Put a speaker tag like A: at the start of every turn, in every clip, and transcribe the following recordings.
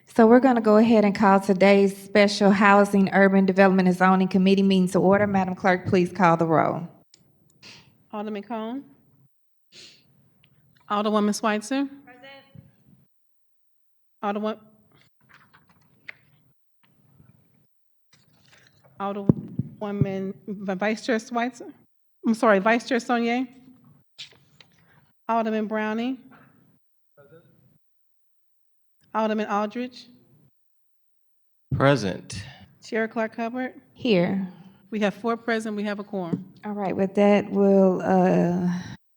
A: So we're going to go ahead and call today's Special Housing, Urban Development and Zoning Committee meeting to order. Madam Clerk, please call the roll.
B: Alderman Cone. Alderwoman Schweitzer. Alderwoman Vice Chair Schweitzer. I'm sorry, Vice Chair Sonier. Alderman Browning. Alderman Aldridge.
C: Present.
B: Chair Clark Hubbard.
A: Here.
B: We have 4 present. We have a quorum.
A: All right, with that, we'll,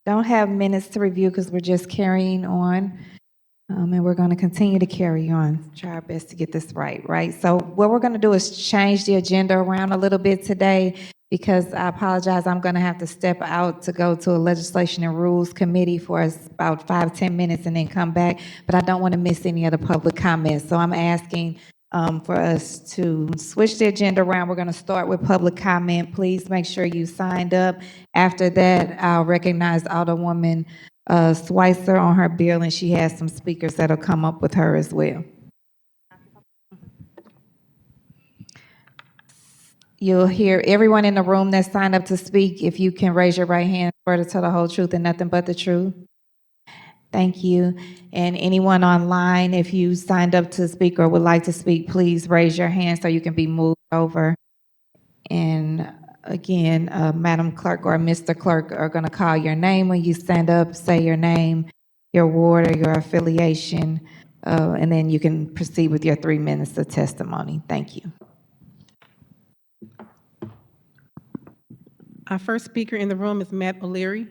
A: don't have minutes to review because we're just carrying on. And we're going to continue to carry on, try our best to get this right? So what we're going to do is change the agenda around a little bit today because I apologize, I'm going to have to step out to go to a Legislation and Rules Committee for about 5-10 minutes and then come back, but I don't want to miss any of the public comments. So I'm asking for us to switch the agenda around. We're going to start with public comment. Please make sure you signed up. After that, I'll recognize Alderwoman Schweitzer on her bill, and she has some speakers that'll come up with her as well. You'll hear everyone in the room that signed up to speak. If you can raise your right hand, swear to tell the whole truth and nothing but the truth. Thank you. And anyone online, if you signed up to speak or would like to speak, please raise your hand so you can be moved over. And again, Madam Clerk or Mr. Clerk are going to call your name when you stand up. Say your name, your ward, or your affiliation, and then you can proceed with your 3 minutes of testimony. Thank you.
B: Our first speaker in the room is Matt O'Leary.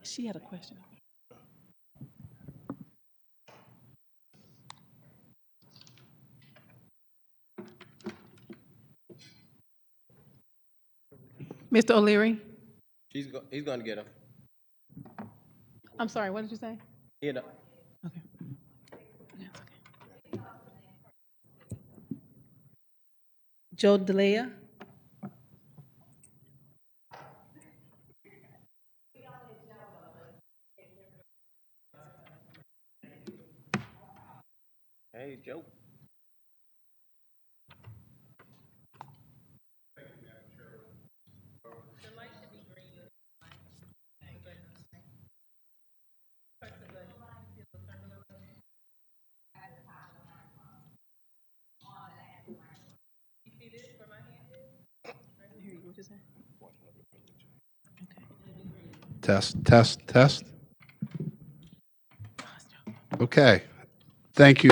B: She had a question. Mr. O'Leary.
C: He's going to get him.
B: I'm sorry, what did you say?
C: You know.
B: Okay. Joe DeLea.
C: Hey, Joe.
D: Test, test, test. Okay. Thank you,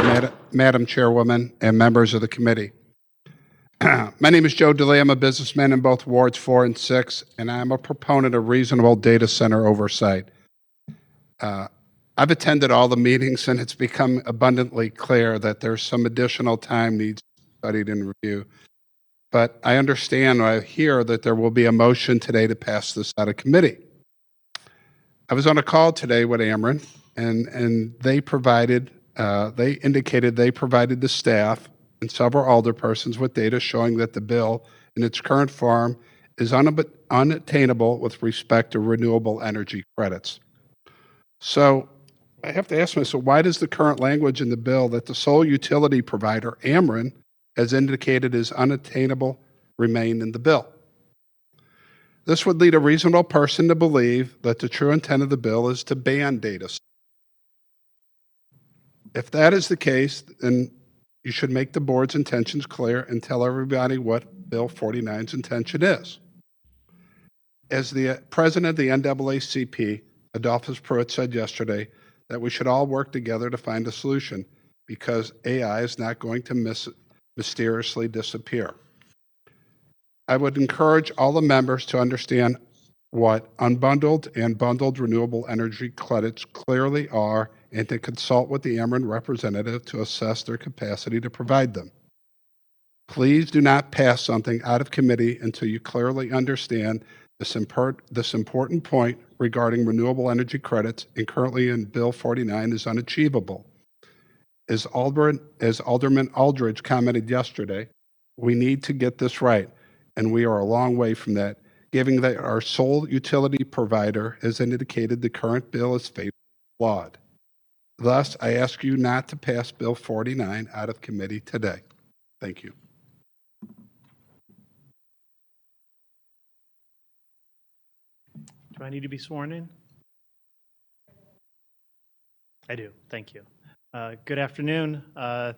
D: Madam Chairwoman and members of the committee. My name is Joe DeLea. I'm a businessman in both wards 4 and 6, and I'm a proponent of reasonable data center oversight. I've attended all the meetings, and it's become abundantly clear that there's some additional time needs to be studied and reviewed. But I understand, or I hear that there will be a motion today to pass this out of committee. I was on a call today with Ameren, and they indicated they provided the staff and several alderpersons with data showing that the bill in its current form is unattainable with respect to renewable energy credits. So I have to ask myself, why does the current language in the bill that the sole utility provider, Ameren, has indicated is unattainable remain in the bill? This would lead a reasonable person to believe that the true intent of the bill is to ban data centers. If that is the case, then you should make the board's intentions clear and tell everybody what Bill 49's intention is. As the president of the NAACP, Adolphus Pruitt, said yesterday that we should all work together to find a solution because AI is not going to mysteriously disappear. I would encourage all the members to understand what unbundled and bundled renewable energy credits clearly are and to consult with the Ameren representative to assess their capacity to provide them. Please do not pass something out of committee until you clearly understand this important point regarding renewable energy credits and currently in Bill 49 is unachievable. As Alderman Aldridge commented yesterday, we need to get this right, and we are a long way from that, given that our sole utility provider has indicated the current bill is favorable flawed. Thus, I ask you not to pass Bill 49 out of committee today. Thank you.
E: Do I need to be sworn in? I do. Thank you. Good afternoon.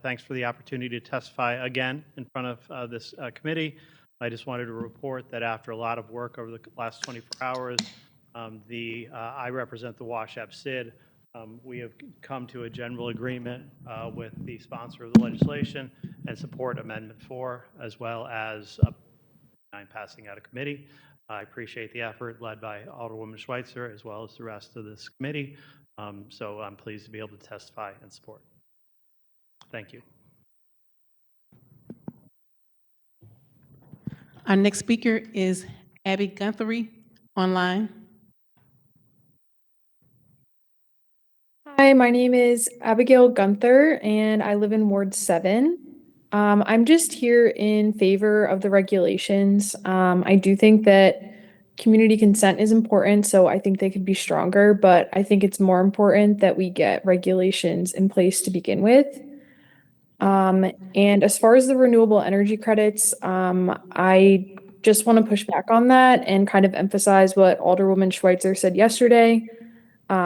E: Thanks for the opportunity to testify again in front of this committee. I just wanted to report that after a lot of work over the last 24 hours, I represent the Washoe SID. We have come to a general agreement with the sponsor of the legislation and support Amendment 4, as well as passing out of committee. I appreciate the effort led by Alderwoman Schweitzer, as well as the rest of this committee. So I'm pleased to be able to testify and support. Thank you.
B: Our next speaker is Abby Guthrie online.
F: Hi, my name is Abigail Gunther, and I live in Ward 7. I'm just here in favor of the regulations. I do think that community consent is important, so I think they could be stronger, but I think it's more important that we get regulations in place to begin with. And as far as the renewable energy credits, I just want to push back on that and kind of emphasize what Alderwoman Schweitzer said yesterday,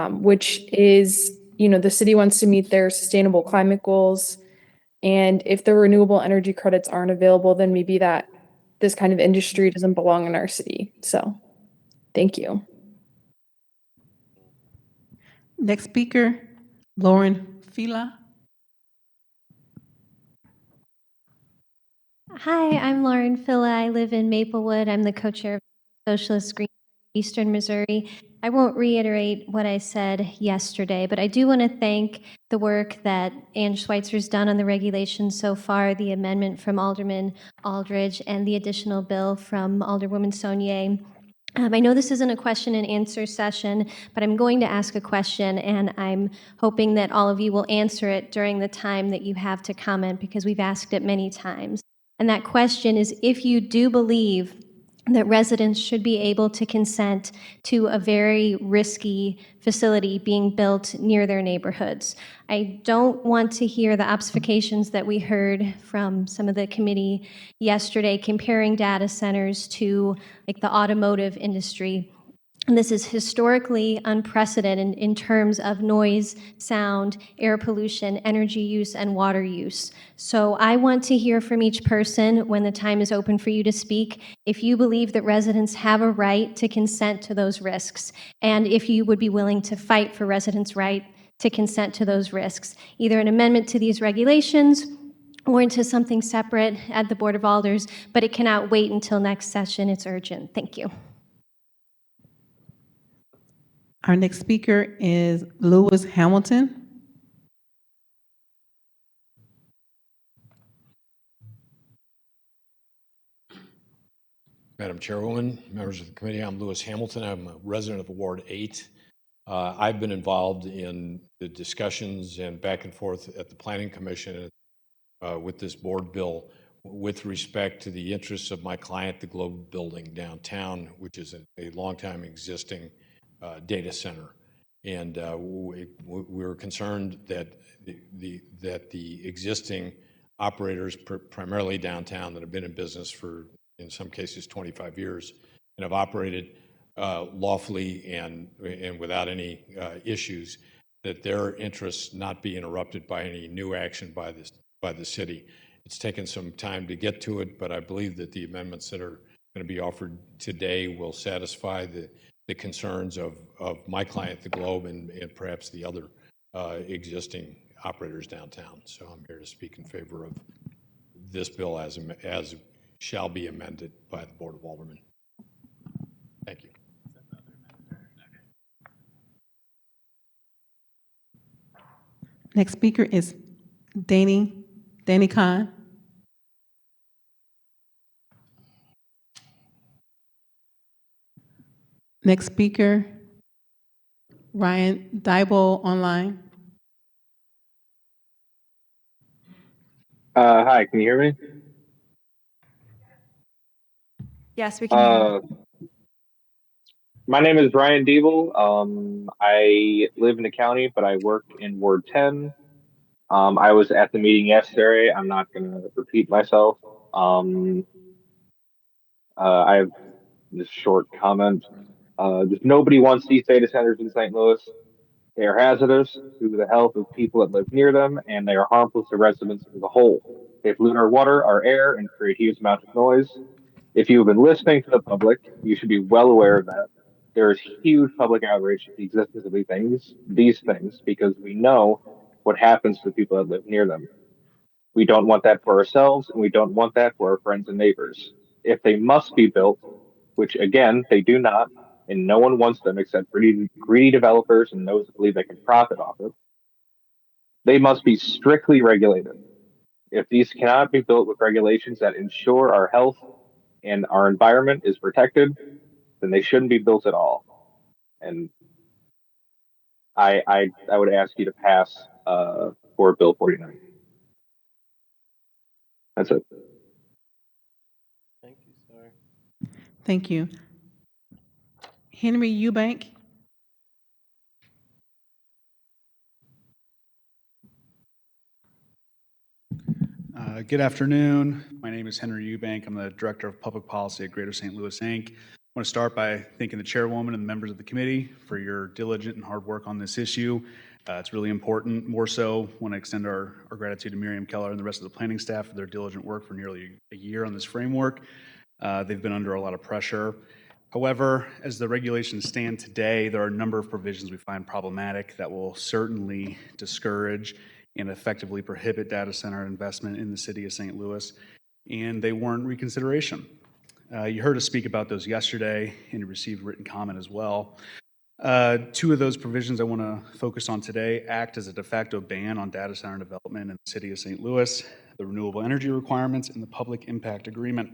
F: which is, the city wants to meet their sustainable climate goals. And if the renewable energy credits aren't available, then maybe that this kind of industry doesn't belong in our city. So, thank you.
B: Next speaker, Lauren Fila.
G: Hi, I'm Lauren Filla. I live in Maplewood. I'm the co-chair of Socialist Green Party Eastern Missouri. I won't reiterate what I said yesterday, but I do want to thank the work that Ann Schweitzer's done on the regulations so far, the amendment from Alderman Aldridge, and the additional bill from Alderwoman Saunier. I know this isn't a question and answer session, but I'm going to ask a question, and I'm hoping that all of you will answer it during the time that you have to comment, because we've asked it many times. And that question is, if you do believe that residents should be able to consent to a very risky facility being built near their neighborhoods. I don't want to hear the obfuscations that we heard from some of the committee yesterday comparing data centers to like the automotive industry. And this is historically unprecedented in terms of noise, sound, air pollution, energy use, and water use. So I want to hear from each person when the time is open for you to speak, if you believe that residents have a right to consent to those risks, and if you would be willing to fight for residents' right to consent to those risks, either an amendment to these regulations or into something separate at the Board of Alders, but it cannot wait until next session. It's urgent. Thank you.
B: Our next speaker is Lewis Hamilton.
H: Madam Chairwoman, members of the committee, I'm Lewis Hamilton. I'm a resident of Ward 8. I've been involved in the discussions and back and forth at the Planning Commission with this board bill with respect to the interests of my client, the Globe Building downtown, which is a long-time existing data center. And we were concerned that the existing operators, primarily downtown, that have been in business for, in some cases, 25 years, and have operated lawfully and without any issues, that their interests not be interrupted by any new action by the city. It's taken some time to get to it, but I believe that the amendments that are going to be offered today will satisfy the concerns of my client, the Globe, and perhaps the other existing operators downtown. So I'm here to speak in favor of this bill as shall be amended by the Board of Aldermen. Thank you.
B: Next speaker is Danny Kahn. Next speaker, Ryan Dybel online.
I: Hi, can you hear me?
G: Yes, we can hear you.
I: My name is Brian Diebel. I live in the county, but I work in Ward 10. I was at the meeting yesterday. I'm not going to repeat myself. Um, I have this short comment. Just nobody wants these data centers in St. Louis. They are hazardous to the health of people that live near them, and they are harmful to residents as a whole. They pollute our water, our air, and create huge amounts of noise. If you have been listening to the public, you should be well aware of that. There is huge public outrage at the existence of these things, because we know what happens to the people that live near them. We don't want that for ourselves, and we don't want that for our friends and neighbors. If they must be built, which again, they do not, and no one wants them except greedy developers and those that believe they can profit off it, they must be strictly regulated. If these cannot be built with regulations that ensure our health and our environment is protected, then they shouldn't be built at all. And I would ask you to pass for Bill 49. That's it.
C: Thank you, sir.
B: Thank you. Henry Eubank.
J: Good afternoon. My name is Henry Eubank. I'm the Director of Public Policy at Greater St. Louis, Inc. I want to start by thanking the Chairwoman and the members of the committee for your diligent and hard work on this issue. It's really important. More so, I want to extend our gratitude to Miriam Keller and the rest of the planning staff for their diligent work for nearly a year on this framework. They've been under a lot of pressure. However, as the regulations stand today, there are a number of provisions we find problematic that will certainly discourage and effectively prohibit data center investment in the city of St. Louis, and they warrant reconsideration. You heard us speak about those yesterday, and you received written comment as well. Two of those provisions I want to focus on today act as a de facto ban on data center development in the city of St. Louis, the renewable energy requirements, and the public impact agreement.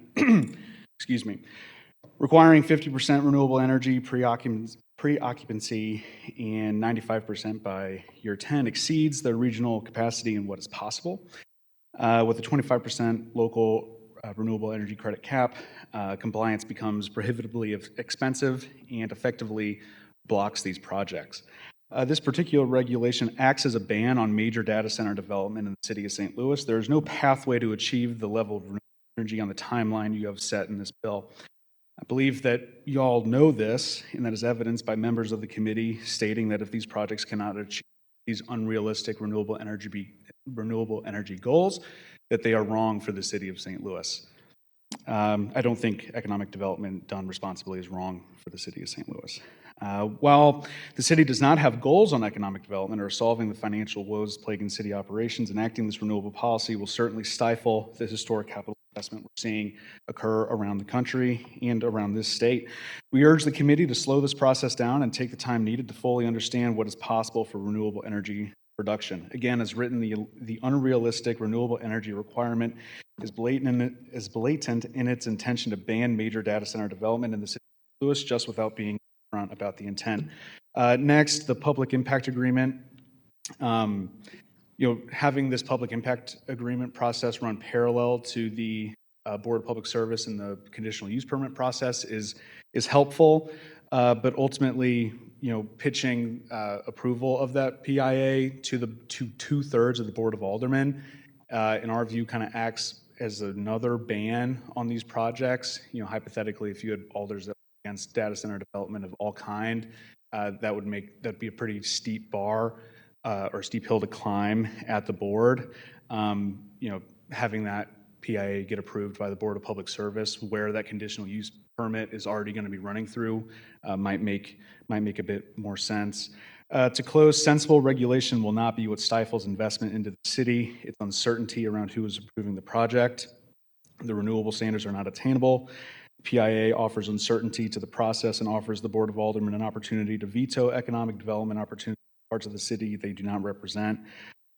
J: Excuse me. Requiring 50% renewable energy pre-occupancy and 95% by year 10 exceeds the regional capacity in what is possible. With a 25% local renewable energy credit cap, compliance becomes prohibitively expensive and effectively blocks these projects. This particular regulation acts as a ban on major data center development in the city of St. Louis. There is no pathway to achieve the level of renewable energy on the timeline you have set in this bill. I believe that you all know this, and that is evidenced by members of the committee stating that if these projects cannot achieve these unrealistic renewable energy goals, that they are wrong for the city of St. Louis. I don't think economic development done responsibly is wrong for the city of St. Louis. While the city does not have goals on economic development or solving the financial woes plaguing city operations, enacting this renewable policy will certainly stifle the historic capital investment we're seeing occur around the country and around this state. We urge the committee to slow this process down and take the time needed to fully understand what is possible for renewable energy production. Again, as written, the unrealistic renewable energy requirement is blatant in its intention to ban major data center development in the city of St. Louis, just without being upfront about the intent. Next, the public impact agreement. Having this public impact agreement process run parallel to the Board of Public Service and the conditional use permit process is helpful, but ultimately, pitching approval of that PIA to two-thirds of the Board of Aldermen, in our view, kind of acts as another ban on these projects. Hypothetically, if you had alders that were against data center development of all kind, that'd be a pretty steep bar or steep hill to climb at the board. Having that PIA get approved by the Board of Public Service, where that conditional use permit is already going to be running through, might make a bit more sense. To close, sensible regulation will not be what stifles investment into the city. It's uncertainty around who is approving the project. The renewable standards are not attainable. PIA offers uncertainty to the process and offers the Board of Aldermen an opportunity to veto economic development opportunities in parts of the city they do not represent.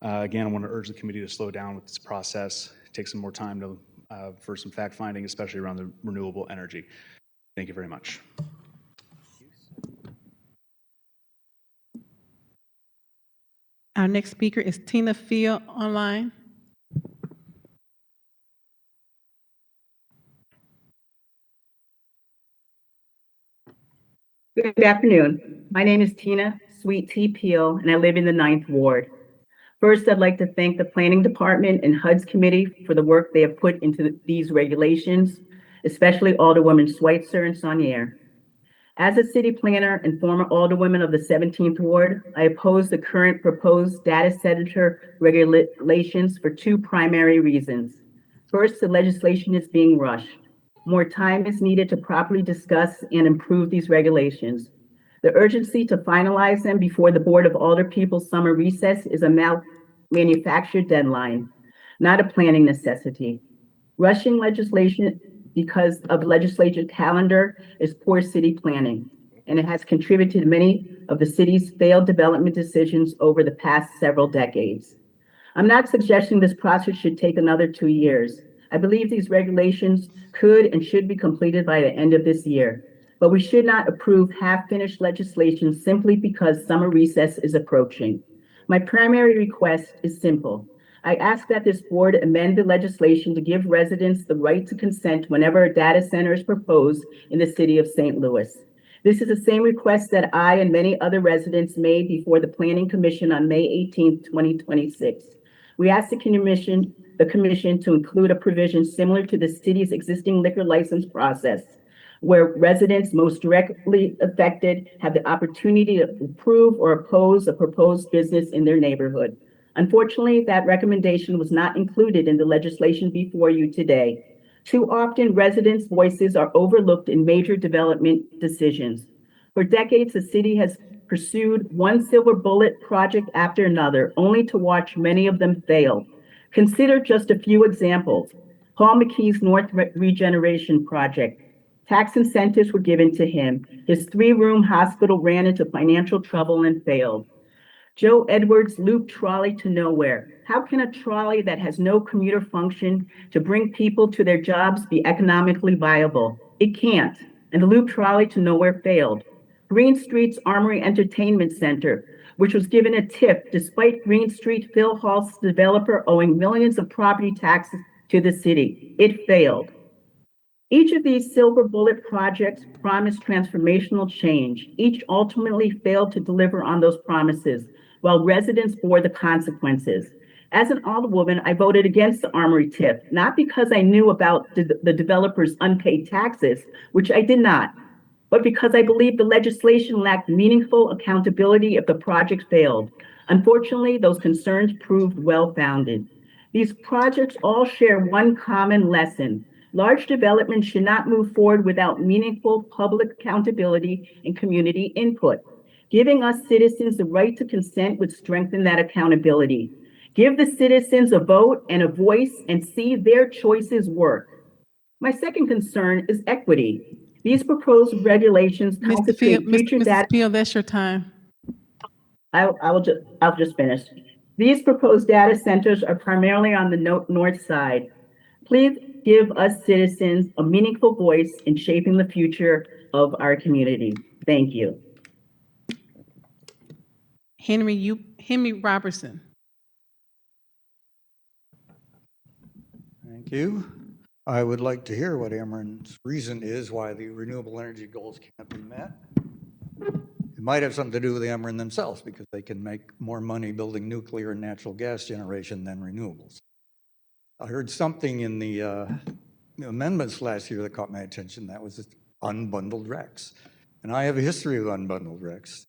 J: Again, I want to urge the committee to slow down with this process, take some more time for some fact finding, especially around the renewable energy. Thank you very much.
B: Our next speaker is Tina Field online.
K: Good afternoon. My name is Tina Sweet Tea Peel, and I live in the 9th Ward. First, I'd like to thank the Planning Department and HUD's committee for the work they have put into these regulations, especially Alderwoman Schweitzer and Saunier. As a city planner and former Alderwoman of the 17th Ward, I oppose the current proposed data center regulations for two primary reasons. First, the legislation is being rushed. More time is needed to properly discuss and improve these regulations. The urgency to finalize them before the Board of Alderpeople's summer recess is a manufactured deadline, not a planning necessity. Rushing legislation because of legislature calendar is poor city planning, and it has contributed to many of the city's failed development decisions over the past several decades. I'm not suggesting this process should take another 2 years. I believe these regulations could and should be completed by the end of this year, but we should not approve half-finished legislation simply because summer recess is approaching. My primary request is simple. I ask that this board amend the legislation to give residents the right to consent whenever a data center is proposed in the city of St. Louis. This is the same request that I and many other residents made before the Planning Commission on May 18, 2026. We asked the commission to include a provision similar to the city's existing liquor license process, where residents most directly affected have the opportunity to approve or oppose a proposed business in their neighborhood. Unfortunately, that recommendation was not included in the legislation before you today. Too often, residents' voices are overlooked in major development decisions. For decades, the city has pursued one silver bullet project after another, only to watch many of them fail. Consider just a few examples. Paul McKee's North Regeneration Project. Tax incentives were given to him. His 3-room hospital ran into financial trouble and failed. Joe Edwards' loop trolley to nowhere. How can a trolley that has no commuter function to bring people to their jobs be economically viable? It can't, and the loop trolley to nowhere failed. Green Street's Armory Entertainment Center, which was given a tip despite Green Street Phil Hall's developer owing millions of property taxes to the city. It failed. Each of these silver bullet projects promised transformational change. Each ultimately failed to deliver on those promises, while residents bore the consequences. As an Alderwoman, I voted against the Armory tip, not because I knew about the developer's unpaid taxes, which I did not, but because I believed the legislation lacked meaningful accountability if the project failed. Unfortunately, those concerns proved well-founded. These projects all share one common lesson. Large development should not move forward without meaningful public accountability and community input. Giving us citizens the right to consent would strengthen that accountability. Give the citizens a vote and a voice and see their choices work. My second concern is equity. These proposed regulations
B: Mr. Field,
K: concentrate future
B: Mrs.
K: data.
B: Field, that's your time.
K: I'll just finish. These proposed data centers are primarily on the north side. Please give us citizens a meaningful voice in shaping the future of our community. Thank you.
B: Henry Robertson.
L: Thank you. I would like to hear what Ameren's reason is why the renewable energy goals can't be met. It might have something to do with the Ameren themselves because they can make more money building nuclear and natural gas generation than renewables. I heard something in the amendments last year that caught my attention. That was unbundled RECs. And I have a history of unbundled RECs.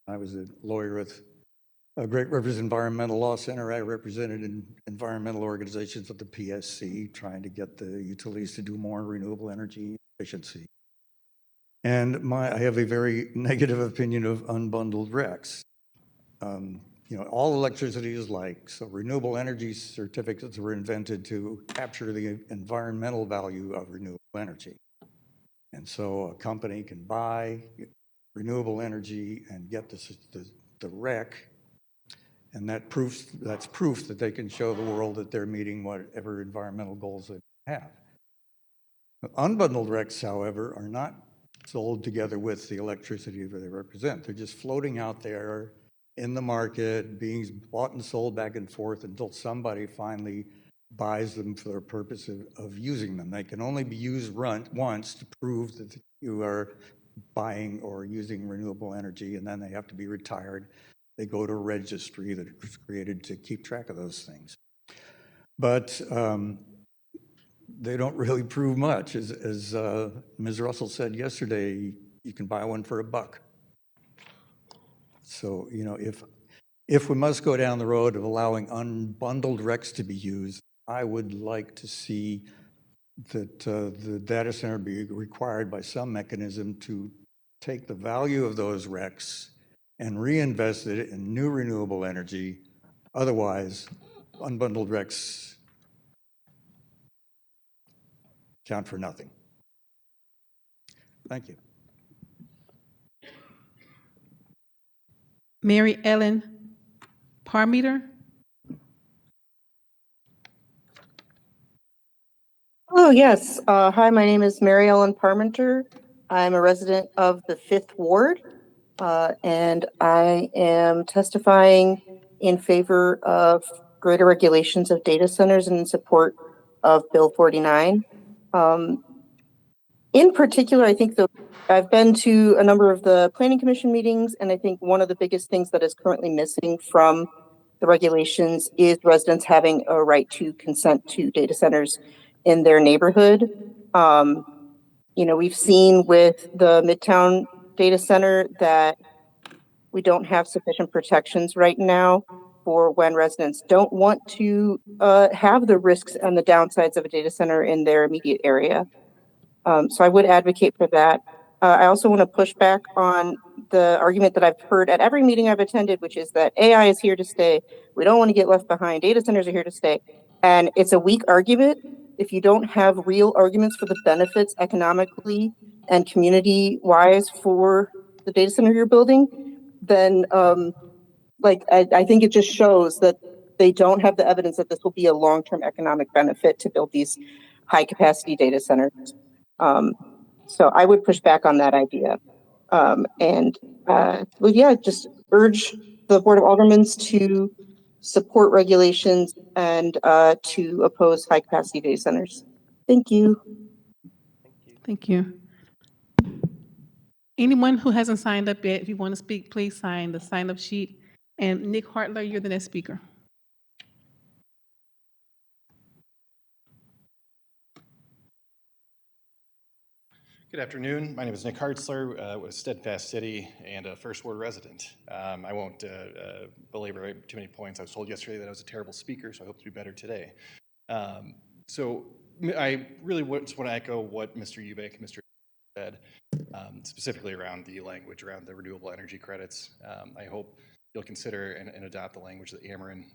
L: I was a lawyer with Great Rivers Environmental Law Center. I represented environmental organizations at the PSC, trying to get the utilities to do more renewable energy efficiency. And I have a very negative opinion of unbundled RECs. You know, all electricity is like, so renewable energy certificates were invented to capture the environmental value of renewable energy. And so a company can buy renewable energy and get the REC, and that's proof that they can show the world that they're meeting whatever environmental goals they have. Unbundled RECs, however, are not sold together with the electricity that they represent. They're just floating out there in the market, being bought and sold back and forth until somebody finally buys them for the purpose of using them. They can only be used once to prove that you are buying or using renewable energy, and then they have to be retired. They go to a registry that was created to keep track of those things. But they don't really prove much. As Ms. Russell said yesterday, you can buy one for $1. So, you know, if we must go down the road of allowing unbundled RECs to be used, I would like to see that the data center be required by some mechanism to take the value of those RECs and reinvest it in new renewable energy. Otherwise, unbundled RECs count for nothing. Thank you.
B: Mary Ellen Parmeter.
M: Oh, yes. Hi, my name is Mary Ellen Parmenter. I'm a resident of the 5th Ward, and I am testifying in favor of greater regulations of data centers and in support of Bill 49. In particular, I think I've been to a number of the Planning Commission meetings, and I think one of the biggest things that is currently missing from the regulations is residents having a right to consent to data centers in their neighborhood. You know, we've seen with the Midtown data center that we don't have sufficient protections right now for when residents don't want to have the risks and the downsides of a data center in their immediate area. So I would advocate for that. I also want to push back on the argument that I've heard at every meeting I've attended, which is that AI is here to stay. We don't want to get left behind. Data centers are here to stay. And it's a weak argument if you don't have real arguments for the benefits economically and community-wise for the data center you're building. Then I think it just shows that they don't have the evidence that this will be a long-term economic benefit to build these high-capacity data centers. So I would push back on that idea. Well, yeah, just urge the Board of Aldermen to support regulations and to oppose high-capacity data centers. Thank you.
B: Thank you. Anyone who hasn't signed up yet, if you want to speak, please sign the sign-up sheet. And Nick Hartler, you're the next speaker.
N: Good afternoon. My name is Nick Hartzler with Steadfast City and a First Ward resident. I won't belabor too many points. I was told yesterday that I was a terrible speaker, so I hope to do better today. So I really just want to echo what Mr. Eubank and Mr. said, specifically around the language around the renewable energy credits. I hope you'll consider and adopt the language that Ameren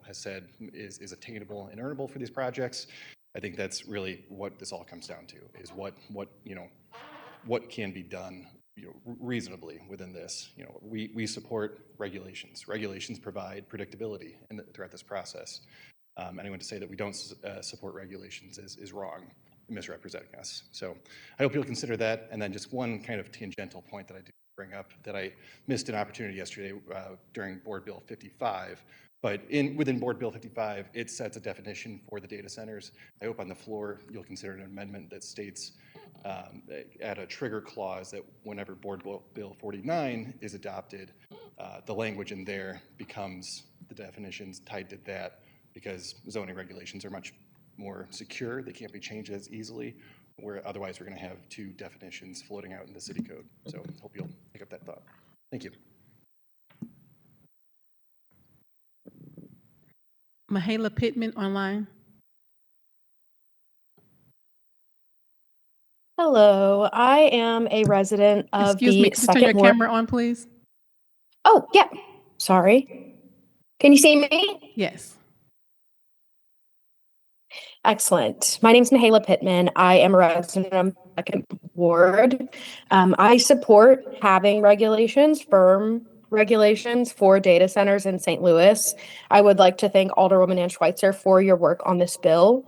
N: has said is attainable and earnable for these projects. I think that's really what this all comes down to, is what can be done reasonably within this. We support regulations. Regulations provide predictability throughout this process. Anyone to say that we don't support regulations is wrong, misrepresenting us. So I hope you'll consider that. And then just one kind of tangential point that I do bring up that I missed an opportunity yesterday during Board Bill 55. But within Board Bill 55, it sets a definition for the data centers. I hope on the floor you'll consider an amendment that states add a trigger clause that whenever Board Bill 49 is adopted, the language in there becomes the definitions tied to that, because zoning regulations are much more secure. They can't be changed as easily, where otherwise we're going to have two definitions floating out in the city code. So hope you'll pick up that thought. Thank you.
B: Mahala Pittman online.
O: Hello, I am a resident of
B: Excuse me,
O: the
B: could you turn
O: second
B: your
O: ward.
B: camera on, please?
O: Oh, yeah. Sorry. Can you see me?
B: Yes.
O: Excellent. My name is Mahala Pittman. I am a resident of the second ward. I support having regulations, firm regulations for data centers in St. Louis. I would like to thank Alderwoman Ann Schweitzer for your work on this bill.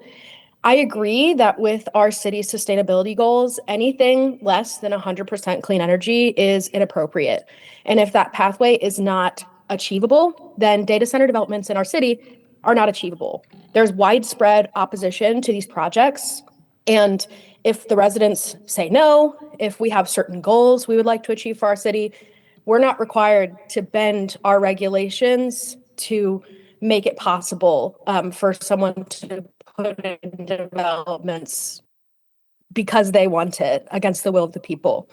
O: I agree that with our city's sustainability goals, anything less than 100% clean energy is inappropriate. And if that pathway is not achievable, then data center developments in our city are not achievable. There's widespread opposition to these projects, and if the residents say no, if we have certain goals we would like to achieve for our city, we're not required to bend our regulations to make it possible for someone to put in developments because they want it against the will of the people.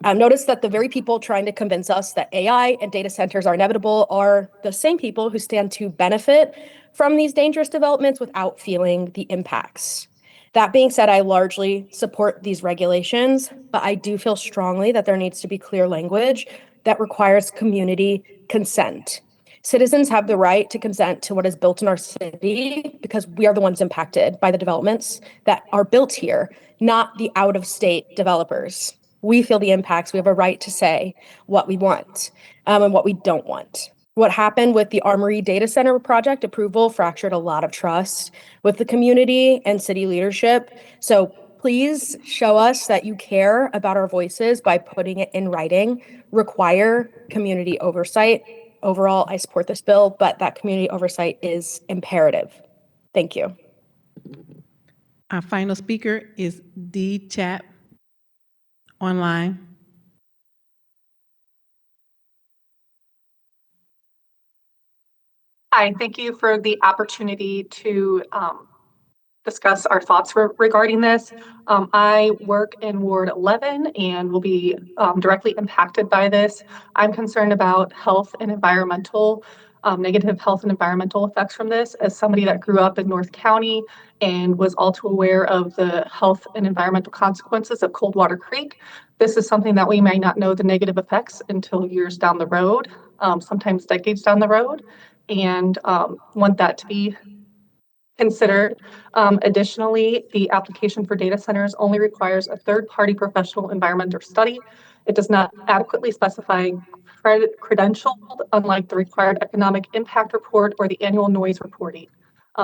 O: Notice that the very people trying to convince us that AI and data centers are inevitable are the same people who stand to benefit from these dangerous developments without feeling the impacts. That being said, I largely support these regulations, but I do feel strongly that there needs to be clear language that requires community consent. Citizens have the right to consent to what is built in our city because we are the ones impacted by the developments that are built here, not the out-of-state developers. We feel the impacts. We have a right to say what we want and what we don't want. What happened with the Armory Data Center project approval fractured a lot of trust with the community and city leadership. So please show us that you care about our voices by putting it in writing. Require community oversight. Overall, I support this bill, but that community oversight is imperative. Thank you.
B: Our final speaker is Dee Chap online.
P: Hi, thank you for the opportunity to discuss our thoughts regarding this. I work in Ward 11 and will be directly impacted by this. I'm concerned about health and environmental, negative health and environmental effects from this. As somebody that grew up in North County and was all too aware of the health and environmental consequences of Coldwater Creek, this is something that we might not know the negative effects until years down the road, sometimes decades down the road, and want that to be considered. Additionally, the application for data centers only requires a third-party professional environmental study. It does not adequately specify credentialed, unlike the required economic impact report or the annual noise reporting.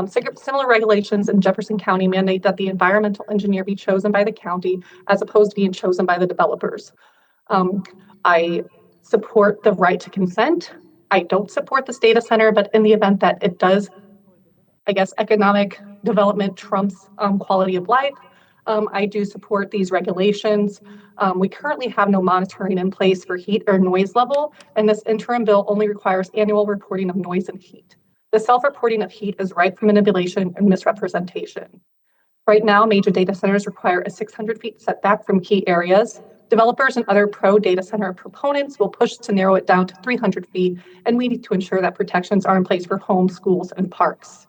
P: Similar regulations in Jefferson County mandate that the environmental engineer be chosen by the county as opposed to being chosen by the developers. I support the right to consent. I don't support this data center, but in the event that it does, I guess, economic development trumps quality of life, I do support these regulations. We currently have no monitoring in place for heat or noise level, and this interim bill only requires annual reporting of noise and heat. The self-reporting of heat is ripe for manipulation and misrepresentation. Right now, major data centers require a 600 feet setback from key areas. Developers and other pro-data center proponents will push to narrow it down to 300 feet, and we need to ensure that protections are in place for homes, schools, and parks.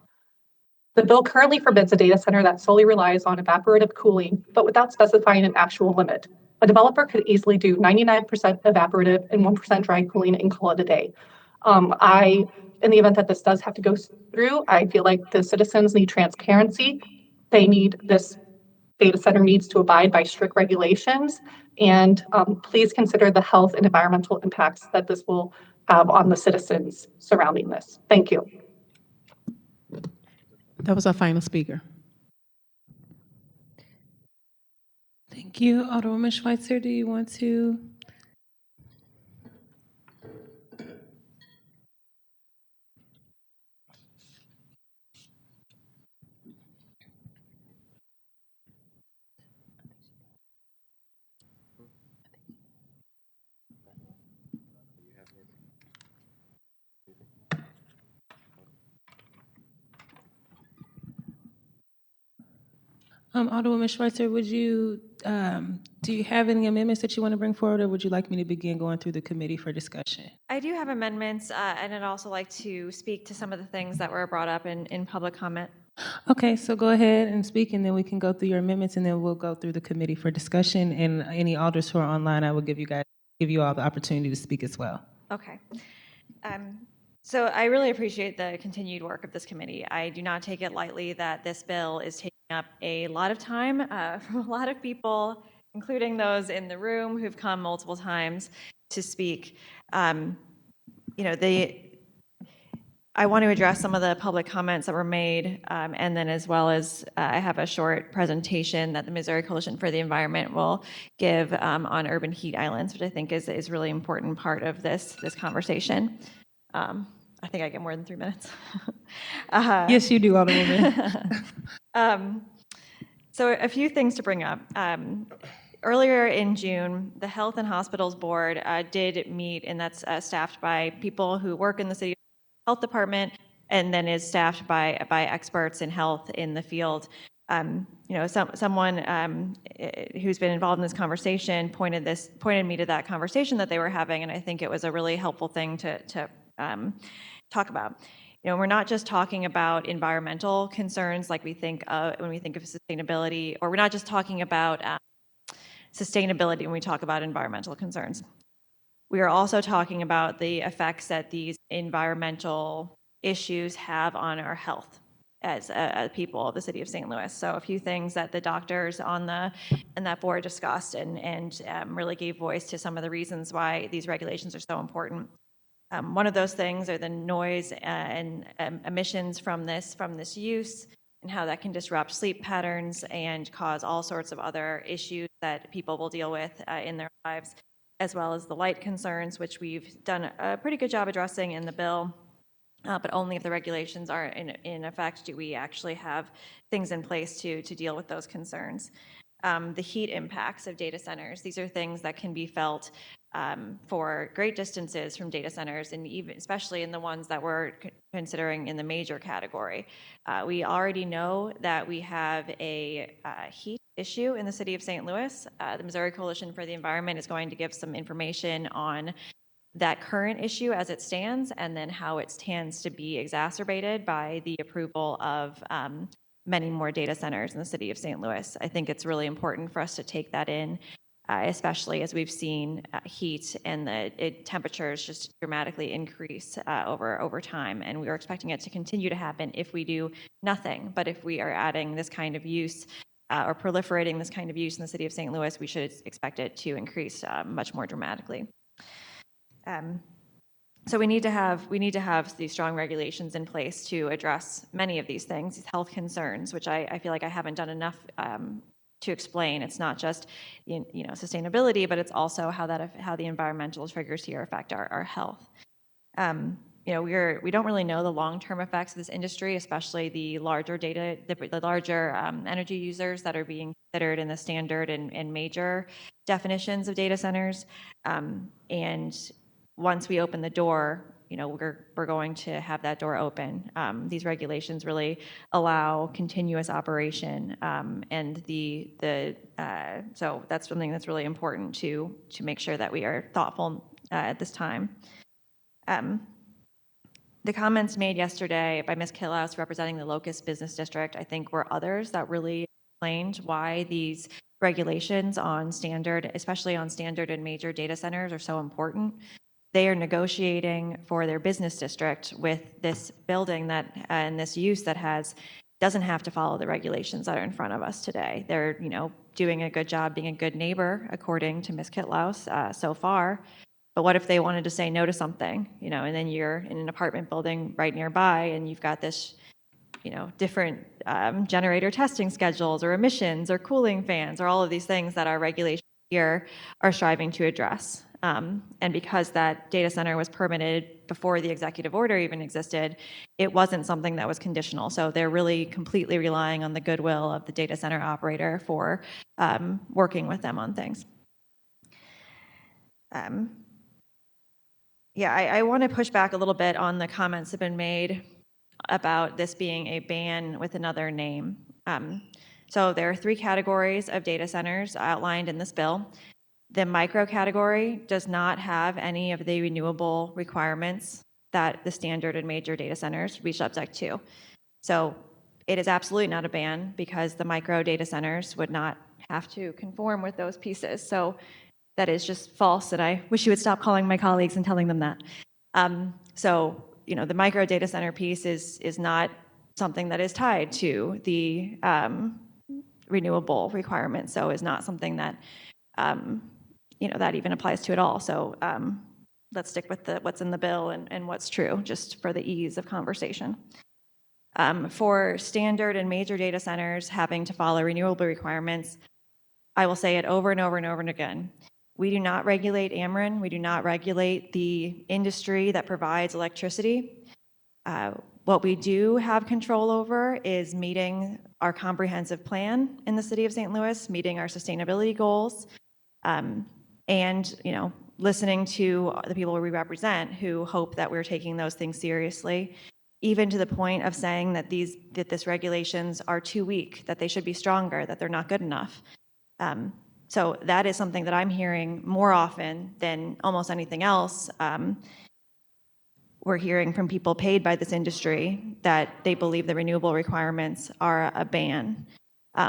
P: The bill currently forbids a data center that solely relies on evaporative cooling, but without specifying an actual limit. A developer could easily do 99% evaporative and 1% dry cooling and call it a day. In the event that this does have to go through, I feel like the citizens need transparency. This data center needs to abide by strict regulations, and please consider the health and environmental impacts that this will have on the citizens surrounding this. Thank you.
B: That was our final speaker. Thank you. Alderwoman Schweitzer, do you want to? Alderwoman Schweitzer, would you, do you have any amendments that you want to bring forward, or would you like me to begin going through the committee for discussion?
Q: I do have amendments, and I'd also like to speak to some of the things that were brought up in public comment.
B: Okay, so go ahead and speak, and then we can go through your amendments, and then we'll go through the committee for discussion. And any alders who are online, I will give you all the opportunity to speak as well.
Q: Okay. So I really appreciate the continued work of this committee. I do not take it lightly that this bill is taking up a lot of time from a lot of people, including those in the room who've come multiple times to speak. I want to address some of the public comments that were made, and then as well as I have a short presentation that the Missouri Coalition for the Environment will give on urban heat islands, which I think is really important part of this conversation. I think I get more than 3 minutes.
B: Yes, you do, Alderwoman.
Q: So a few things to bring up. Earlier in June, the Health and Hospitals Board did meet, and that's staffed by people who work in the city health department, and then is staffed by experts in health in the field. Someone who's been involved in this conversation pointed me to that conversation that they were having, and I think it was a really helpful thing to talk about. We're not just talking about environmental concerns like we think of when we think of sustainability, or we're not just talking about sustainability when we talk about environmental concerns. We are also talking about the effects that these environmental issues have on our health as people of the city of St. Louis. So a few things that the doctors on that board discussed and really gave voice to some of the reasons why these regulations are so important. One of those things are the noise and emissions from this use, and how that can disrupt sleep patterns and cause all sorts of other issues that people will deal with in their lives, as well as the light concerns, which we've done a pretty good job addressing in the bill. But only if the regulations are in effect do we actually have things in place to deal with those concerns. The heat impacts of data centers. These are things that can be felt for great distances from data centers, and even especially in the ones that we're considering in the major category. We already know that we have a heat issue in the city of St. Louis. The Missouri Coalition for the Environment is going to give some information on that current issue as it stands, and then how it stands to be exacerbated by the approval of many more data centers in the city of St. Louis. I think it's really important for us to take that in, especially as we've seen heat and the temperatures just dramatically increase over time, and we are expecting it to continue to happen if we do nothing. But if we are adding this kind of use or proliferating this kind of use in the city of St. Louis, we should expect it to increase much more dramatically. So we need to have these strong regulations in place to address many of these things, these health concerns, which I feel like I haven't done enough to explain. It's not just sustainability, but it's also how the environmental triggers here affect our health. We don't really know the long-term effects of this industry, especially the larger energy users that are being considered in the standard and major definitions of data centers. And once we open the door, we're going to have that door open. These regulations really allow continuous operation, and so that's something that's really important to make sure that we are thoughtful at this time. The comments made yesterday by Ms. Killaus representing the Locust Business District, I think, were others that really explained why these regulations on standard, especially on standard and major data centers, are so important. They are negotiating for their business district with this building and this use that doesn't have to follow the regulations that are in front of us today. They're doing a good job being a good neighbor, according to Ms. Killaus so far. But what if they wanted to say no to something, and then you're in an apartment building right nearby, and you've got this, different generator testing schedules or emissions or cooling fans or all of these things that our regulations here are striving to address. And because that data center was permitted before the executive order even existed, it wasn't something that was conditional. So they're really completely relying on the goodwill of the data center operator for working with them on things. I want to push back a little bit on the comments that have been made about this being a ban with another name. So there are 3 categories of data centers outlined in this bill. The micro category does not have any of the renewable requirements that the standard and major data centers would be subject to. So it is absolutely not a ban, because the micro data centers would not have to conform with those pieces. So that is just false, and I wish you would stop calling my colleagues and telling them that. The micro data center piece is not something that is tied to the renewable requirements, so is not something that that even applies to at all. So let's stick with what's in the bill and what's true, just for the ease of conversation. For standard and major data centers having to follow renewable requirements, I will say it over and over and over and again. We do not regulate Ameren. We do not regulate the industry that provides electricity. What we do have control over is meeting our comprehensive plan in the city of St. Louis, meeting our sustainability goals, and listening to the people we represent who hope that we're taking those things seriously, even to the point of saying that these regulations are too weak, that they should be stronger, that they're not good enough. So that is something that I'm hearing more often than almost anything else. We're hearing from people paid by this industry that they believe the renewable requirements are a ban,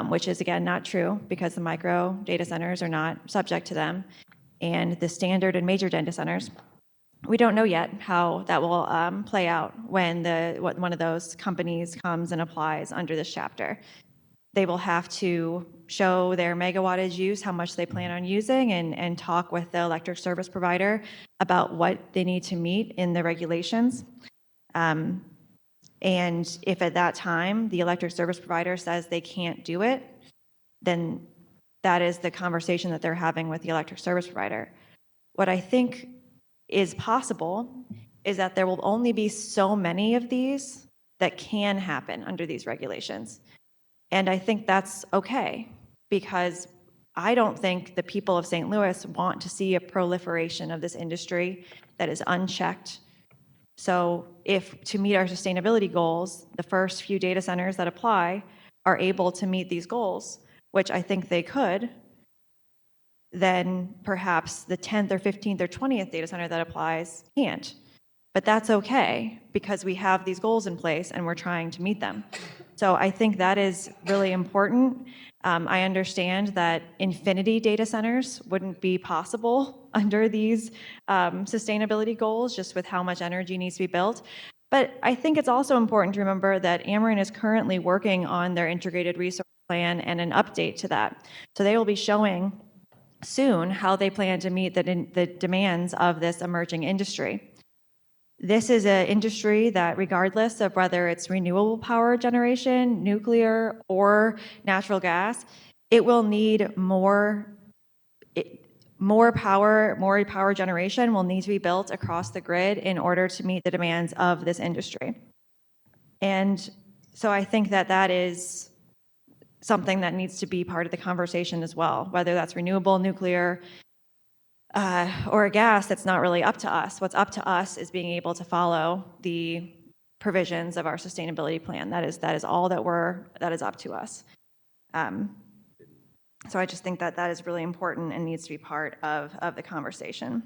Q: which is, again, not true because the micro data centers are not subject to them. And the standard and major data centers, we don't know yet how that will play out when one of those companies comes and applies under this chapter. They will have to show their megawattage use, how much they plan on using, and talk with the electric service provider about what they need to meet in the regulations. And if at that time the electric service provider says they can't do it, then that is the conversation that they're having with the electric service provider. What I think is possible is that there will only be so many of these that can happen under these regulations. And I think that's okay, because I don't think the people of St. Louis want to see a proliferation of this industry that is unchecked. So if, to meet our sustainability goals, the first few data centers that apply are able to meet these goals, which I think they could, then perhaps the 10th or 15th or 20th data center that applies can't. But that's okay, because we have these goals in place and we're trying to meet them. So I think that is really important. I understand that infinity data centers wouldn't be possible under these sustainability goals, just with how much energy needs to be built. But I think it's also important to remember that Ameren is currently working on their integrated resource plan and an update to that. So they will be showing soon how they plan to meet the demands of this emerging industry. This is an industry that, regardless of whether it's renewable power generation, nuclear, or natural gas, it will need more power generation will need to be built across the grid in order to meet the demands of this industry. And so I think that that is something that needs to be part of the conversation as well, whether that's renewable, nuclear, or a gas. That's not really up to us. What's up to us is being able to follow the provisions of our sustainability plan. That is all that is up to us. So I just think that that is really important and needs to be part of the conversation.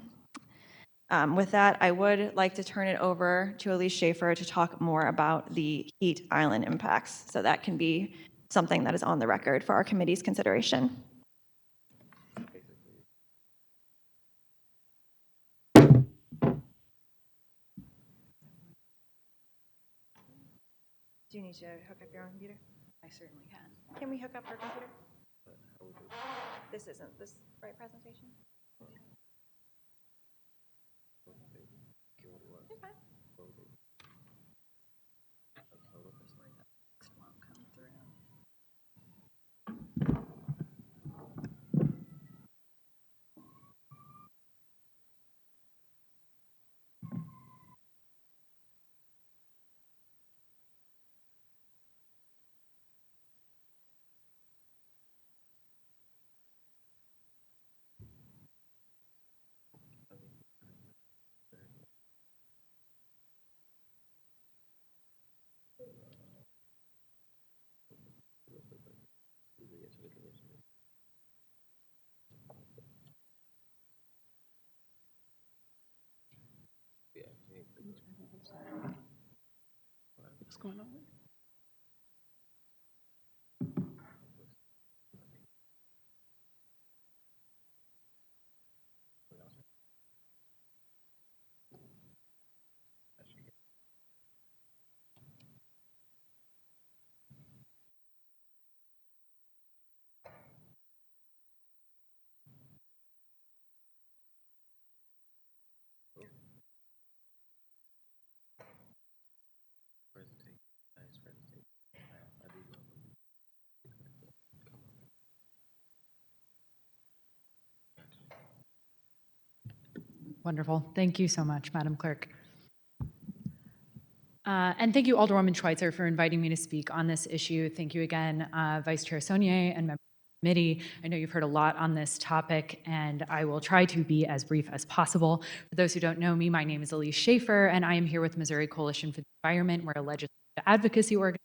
Q: With that, I would like to turn it over to Elise Schaefer to talk more about the heat island impacts. So that can be something that is on the record for our committee's consideration. Do you need to hook up your own computer? I certainly can. Can we hook up her computer? This isn't this right presentation? You're fine.
B: What's going on?
R: Wonderful. Thank you so much, Madam Clerk. And thank you, Alderwoman Schweitzer, for inviting me to speak on this issue. Thank you again, Vice Chair Saunier and members of the committee. I know you've heard a lot on this topic, and I will try to be as brief as possible. For those who don't know me, my name is Elise Schaefer, and I am here with Missouri Coalition for the Environment. We're a legislative advocacy organization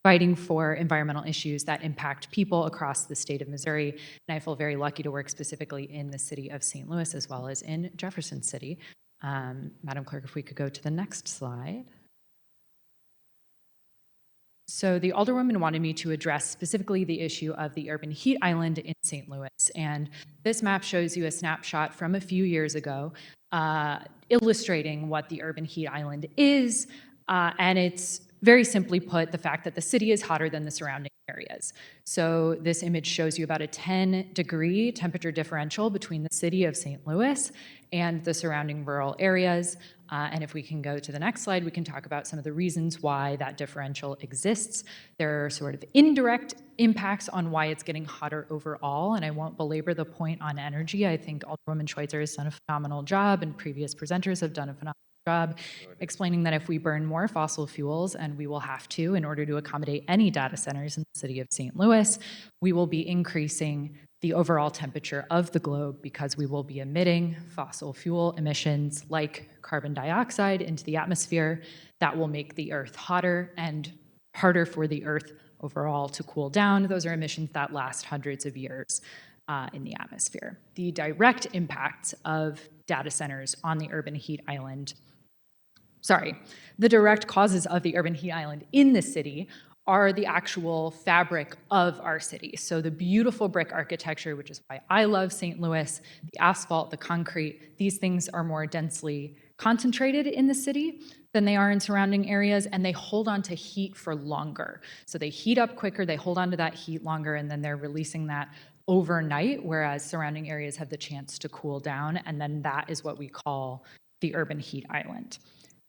R: fighting for environmental issues that impact people across the state of Missouri. And I feel very lucky to work specifically in the city of St. Louis as well as in Jefferson City. Madam Clerk, if we could go to the next slide. So the Alderwoman wanted me to address specifically the issue of the urban heat island in St. Louis. And this map shows you a snapshot from a few years ago, illustrating what the urban heat island is. And it's very simply put, the fact that the city is hotter than the surrounding areas. So this image shows you about a 10-degree temperature differential between the city of St. Louis and the surrounding rural areas. And if we can go to the next slide, we can talk about some of the reasons why that differential exists. There are sort of indirect impacts on why it's getting hotter overall, and I won't belabor the point on energy. I think Alderwoman Schweitzer has done a phenomenal job, and previous presenters have done a phenomenal job explaining that if we burn more fossil fuels, and we will have to in order to accommodate any data centers in the city of St. Louis, we will be increasing the overall temperature of the globe because we will be emitting fossil fuel emissions like carbon dioxide into the atmosphere. That will make the Earth hotter and harder for the Earth overall to cool down. Those are emissions that last hundreds of years in the atmosphere. The direct impacts of data centers on the urban heat island, the direct causes of the urban heat island in the city are the actual fabric of our city. So the beautiful brick architecture, which is why I love St. Louis, the asphalt, the concrete, these things are more densely concentrated in the city than they are in surrounding areas, and they hold on to heat for longer. So they heat up quicker, they hold on to that heat longer, and then they're releasing that overnight, whereas surrounding areas have the chance to cool down, and then that is what we call the urban heat island.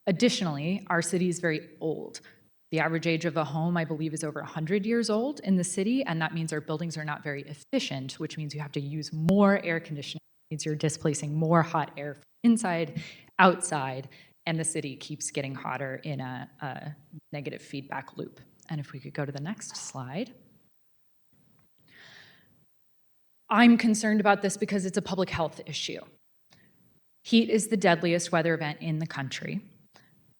R: Additionally, our city is very old. The average age of a home, I believe, is over 100 years old in the city, and that means our buildings are not very efficient, which means you have to use more air conditioning. It means you're displacing more hot air from inside, outside, and the city keeps getting hotter in a negative feedback loop. And if we could go to the next slide. I'm concerned about this because it's a public health issue. Heat is the deadliest weather event in the country.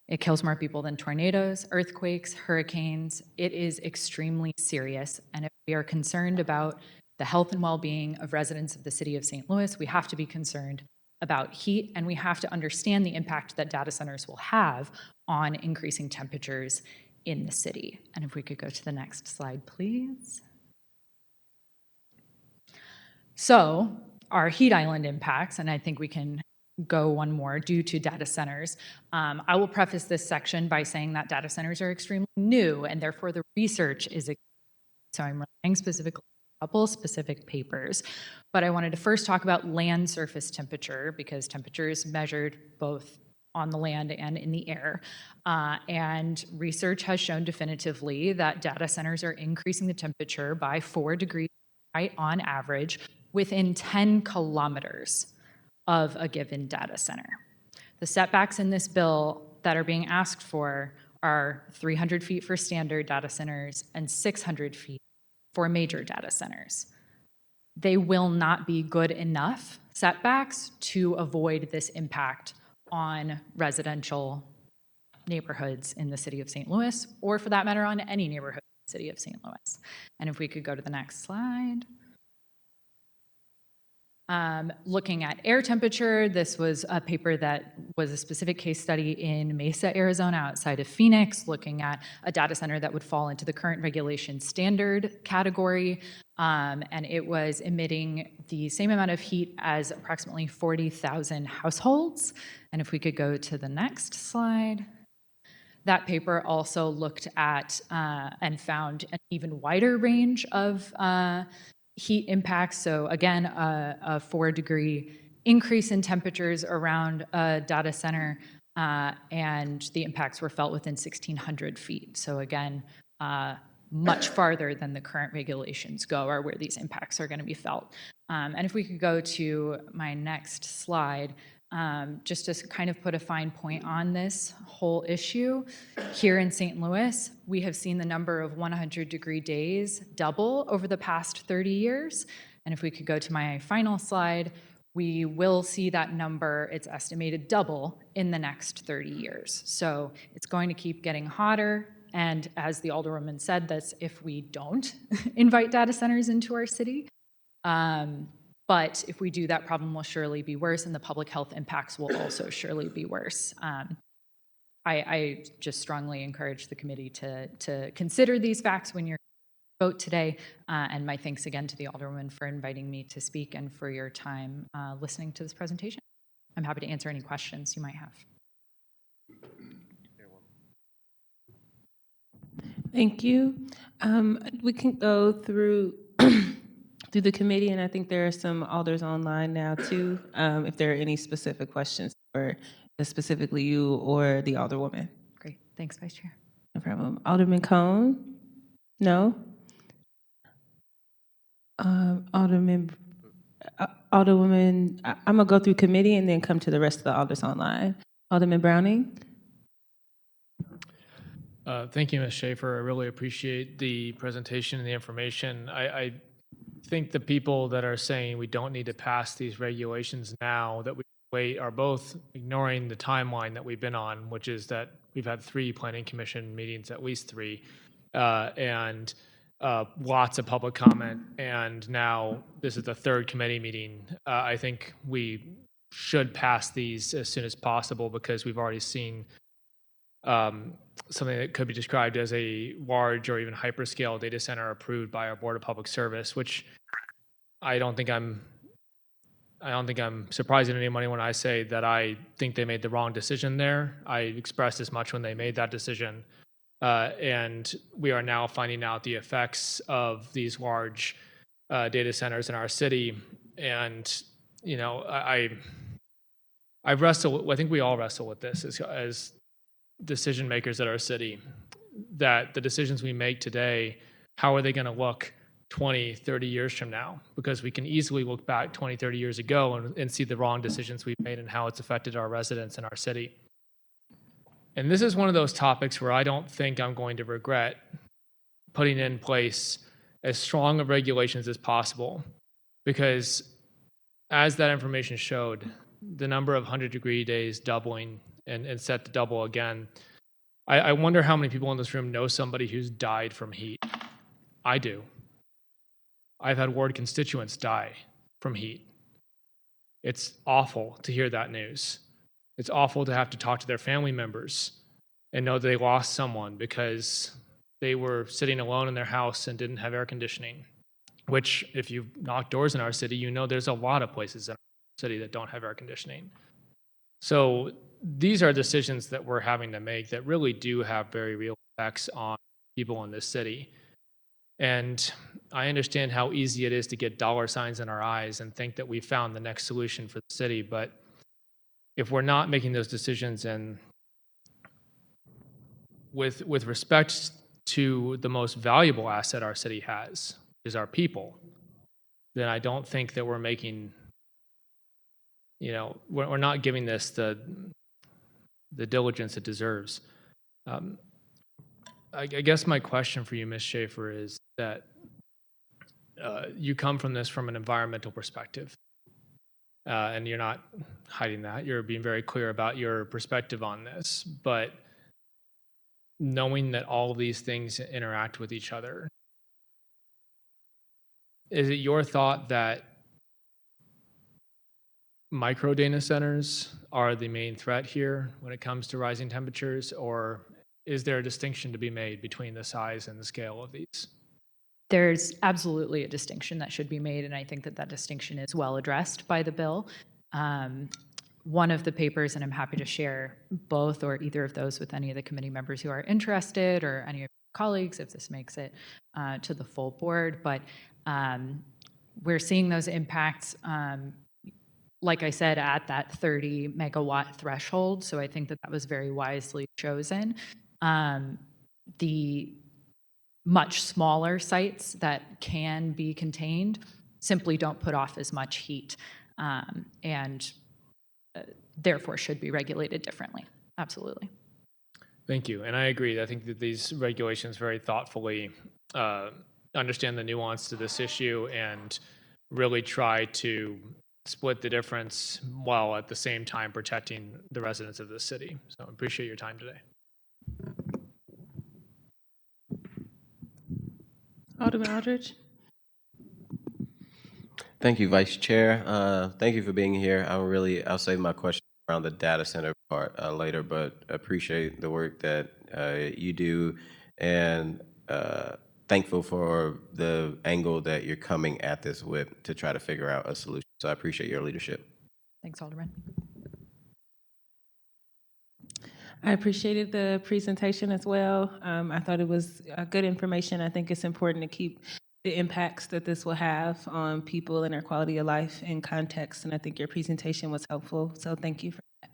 R: It kills more people than tornadoes, earthquakes, hurricanes. It is extremely serious. And if we are concerned about the health and well-being of residents of the city of St. Louis, we have to be concerned about heat, and we have to understand the impact that data centers will have on increasing temperatures in the city. And if we could go to the next slide, please. So our heat island impacts, and I think we can go one more, due to data centers. I will preface this section by saying that data centers are extremely new, and therefore the research is, so I'm relying specifically on a couple specific papers. But I wanted to first talk about land surface temperature, because temperature is measured both on the land and in the air. And research has shown definitively that data centers are increasing the temperature by 4 degrees Fahrenheit on average within 10 kilometers of a given data center. The setbacks in this bill that are being asked for are 300 feet for standard data centers and 600 feet for major data centers. They will not be good enough setbacks to avoid this impact on residential neighborhoods in the city of St. Louis, or for that matter, on any neighborhood in the city of St. Louis. And if we could go to the next slide. Looking at air temperature, this was a paper that was a specific case study in Mesa, Arizona, outside of Phoenix, looking at a data center that would fall into the current regulation standard category, and it was emitting the same amount of heat as approximately 40,000 households. And if we could go to the next slide. That paper also looked at and found an even wider range of heat impacts. So again, a 4-degree increase in temperatures around a data center, and the impacts were felt within 1,600 feet. So again, much farther than the current regulations go are where these impacts are going to be felt. And if we could go to my next slide, Just to kind of put a fine point on this whole issue, here in St. Louis, we have seen the number of 100-degree days double over the past 30 years. And if we could go to my final slide, we will see that number, it's estimated, double in the next 30 years. So it's going to keep getting hotter. And as the Alderwoman said, that's if we don't invite data centers into our city. But if we do, that problem will surely be worse, and the public health impacts will also surely be worse. I just strongly encourage the committee to consider these facts when you're vote today, and my thanks again to the Alderwoman for inviting me to speak and for your time listening to this presentation. I'm happy to answer any questions you might have.
B: Thank you. We can go through through the committee, and I think there are some alders online now too, if there are any specific questions for specifically you or the Alderwoman.
R: Great, thanks, Vice Chair.
B: No problem. Alderman Cone? No? Alderwoman, I'm gonna go through committee and then come to the rest of the alders online. Alderman Browning?
S: Thank you, Ms. Schaefer. I really appreciate the presentation and the information. I think the people that are saying we don't need to pass these regulations now, that we wait, are both ignoring the timeline that we've been on, which is that we've had 3 planning commission meetings, at least 3, and lots of public comment, and now this is the 3rd committee meeting. I think we should pass these as soon as possible because we've already seen something that could be described as a large or even hyperscale data center approved by our Board of Public Service, which I don't think I'm surprising anybody when I say that I think they made the wrong decision there. I expressed as much when they made that decision. And we are now finding out the effects of these large data centers in our city. And, you know, I think we all wrestle with this as decision makers at our city, that the decisions we make today, how are they going to look 20, 30 years from now? Because we can easily look back 20, 30 years ago and see the wrong decisions we've made and how it's affected our residents in our city. And this is one of those topics where I don't think I'm going to regret putting in place as strong of regulations as possible, because as that information showed, the number of 100-degree days doubling and set to double again. I wonder how many people in this room know somebody who's died from heat. I do. I've had ward constituents die from heat. It's awful to hear that news. It's awful to have to talk to their family members and know they lost someone because they were sitting alone in their house and didn't have air conditioning, which if you've knocked doors in our city, you know there's a lot of places in our city that don't have air conditioning. So these are decisions that we're having to make that really do have very real effects on people in this city. And I understand how easy it is to get dollar signs in our eyes and think that we found the next solution for the city. But if we're not making those decisions and with respect to the most valuable asset our city has, which is our people, then I don't think that we're making, you know, we're not giving this the diligence it deserves. I guess my question for you, Ms. Schaefer, is that you come from this from an environmental perspective, and you're not hiding that. You're being very clear about your perspective on this, but knowing that all of these things interact with each other, is it your thought that micro data centers are the main threat here when it comes to rising temperatures, or is there a distinction to be made between the size and the scale of these?
R: There's absolutely a distinction that should be made, and I think that that distinction is well addressed by the bill. One of the papers, and I'm happy to share both or either of those with any of the committee members who are interested or any of your colleagues if this makes it to the full board, but we're seeing those impacts, like I said, at that 30 megawatt threshold, so I think that that was very wisely chosen. The much smaller sites that can be contained simply don't put off as much heat. And therefore should be regulated differently. Absolutely.
S: Thank you. And I agree. I think that these regulations very thoughtfully understand the nuance to this issue and really try to split the difference while at the same time protecting the residents of this city. So I appreciate your time today.
B: Alderman Aldridge.
C: Thank you, Vice Chair. Thank you for being here. I'll save my question around the data center part later, but appreciate the work that you do, and thankful for the angle that you're coming at this with to try to figure out a solution. So I appreciate your leadership.
R: Thanks, Alderman.
B: I appreciated the presentation as well. I thought it was good information. I think it's important to keep the impacts that this will have on people and their quality of life in context, and I think your presentation was helpful, so thank you for that.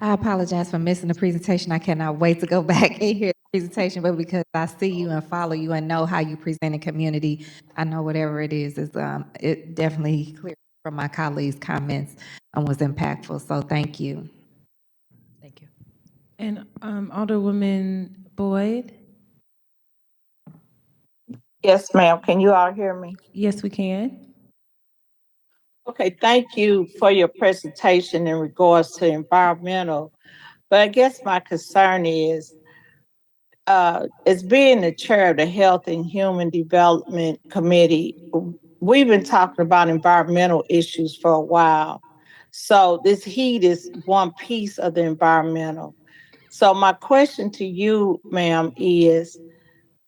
A: I apologize for missing the presentation. I cannot wait to go back and hear the presentation, but because I see you and follow you and know how you present in community, I know whatever it is it definitely clear from my colleagues' comments and was impactful, so thank you.
R: Thank you.
B: And Alderwoman Boyd?
T: Yes, ma'am. Can you all hear me?
B: Yes, we can.
T: Okay, thank you for your presentation in regards to environmental. But I guess my concern is, as being the chair of the Health and Human Development Committee, we've been talking about environmental issues for a while. So this heat is one piece of the environmental. So my question to you, ma'am, is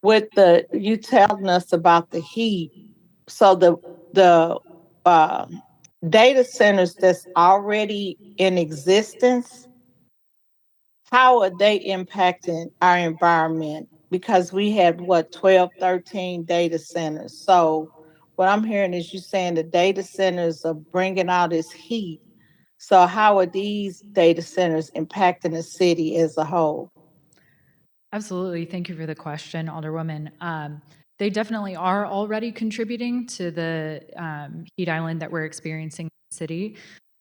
T: with you telling us about the heat, so the data centers that's already in existence, how are they impacting our environment? Because we have 12, 13 data centers. So what I'm hearing is you saying the data centers are bringing out this heat. So how are these data centers impacting the city as a whole?
R: Absolutely. Thank you for the question, Alderwoman. They definitely are already contributing to the heat island that we're experiencing in the city.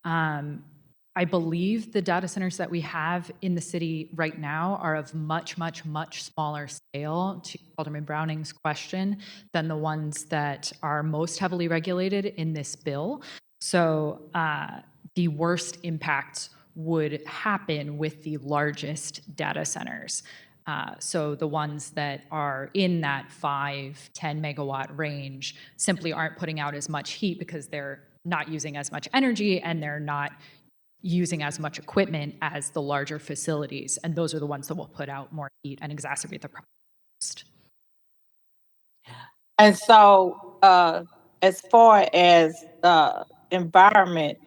R: I believe the data centers that we have in the city right now are of much, much, much smaller scale, to Alderman Browning's question, than the ones that are most heavily regulated in this bill. So the worst impact would happen with the largest data centers. So the ones that are in that 5-10 megawatt range simply aren't putting out as much heat because they're not using as much energy and they're not using as much equipment as the larger facilities. And those are the ones that will put out more heat and exacerbate the problem most.
T: And so as far as environment,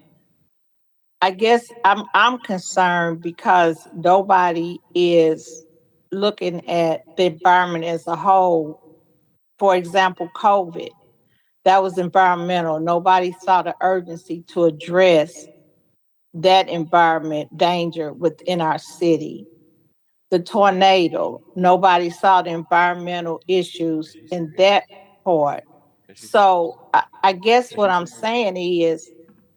T: I guess I'm concerned because nobody is looking at the environment as a whole. For example, COVID, that was environmental. Nobody saw the urgency to address that environment danger within our city. The tornado, nobody saw the environmental issues in that part. So I guess what I'm saying is,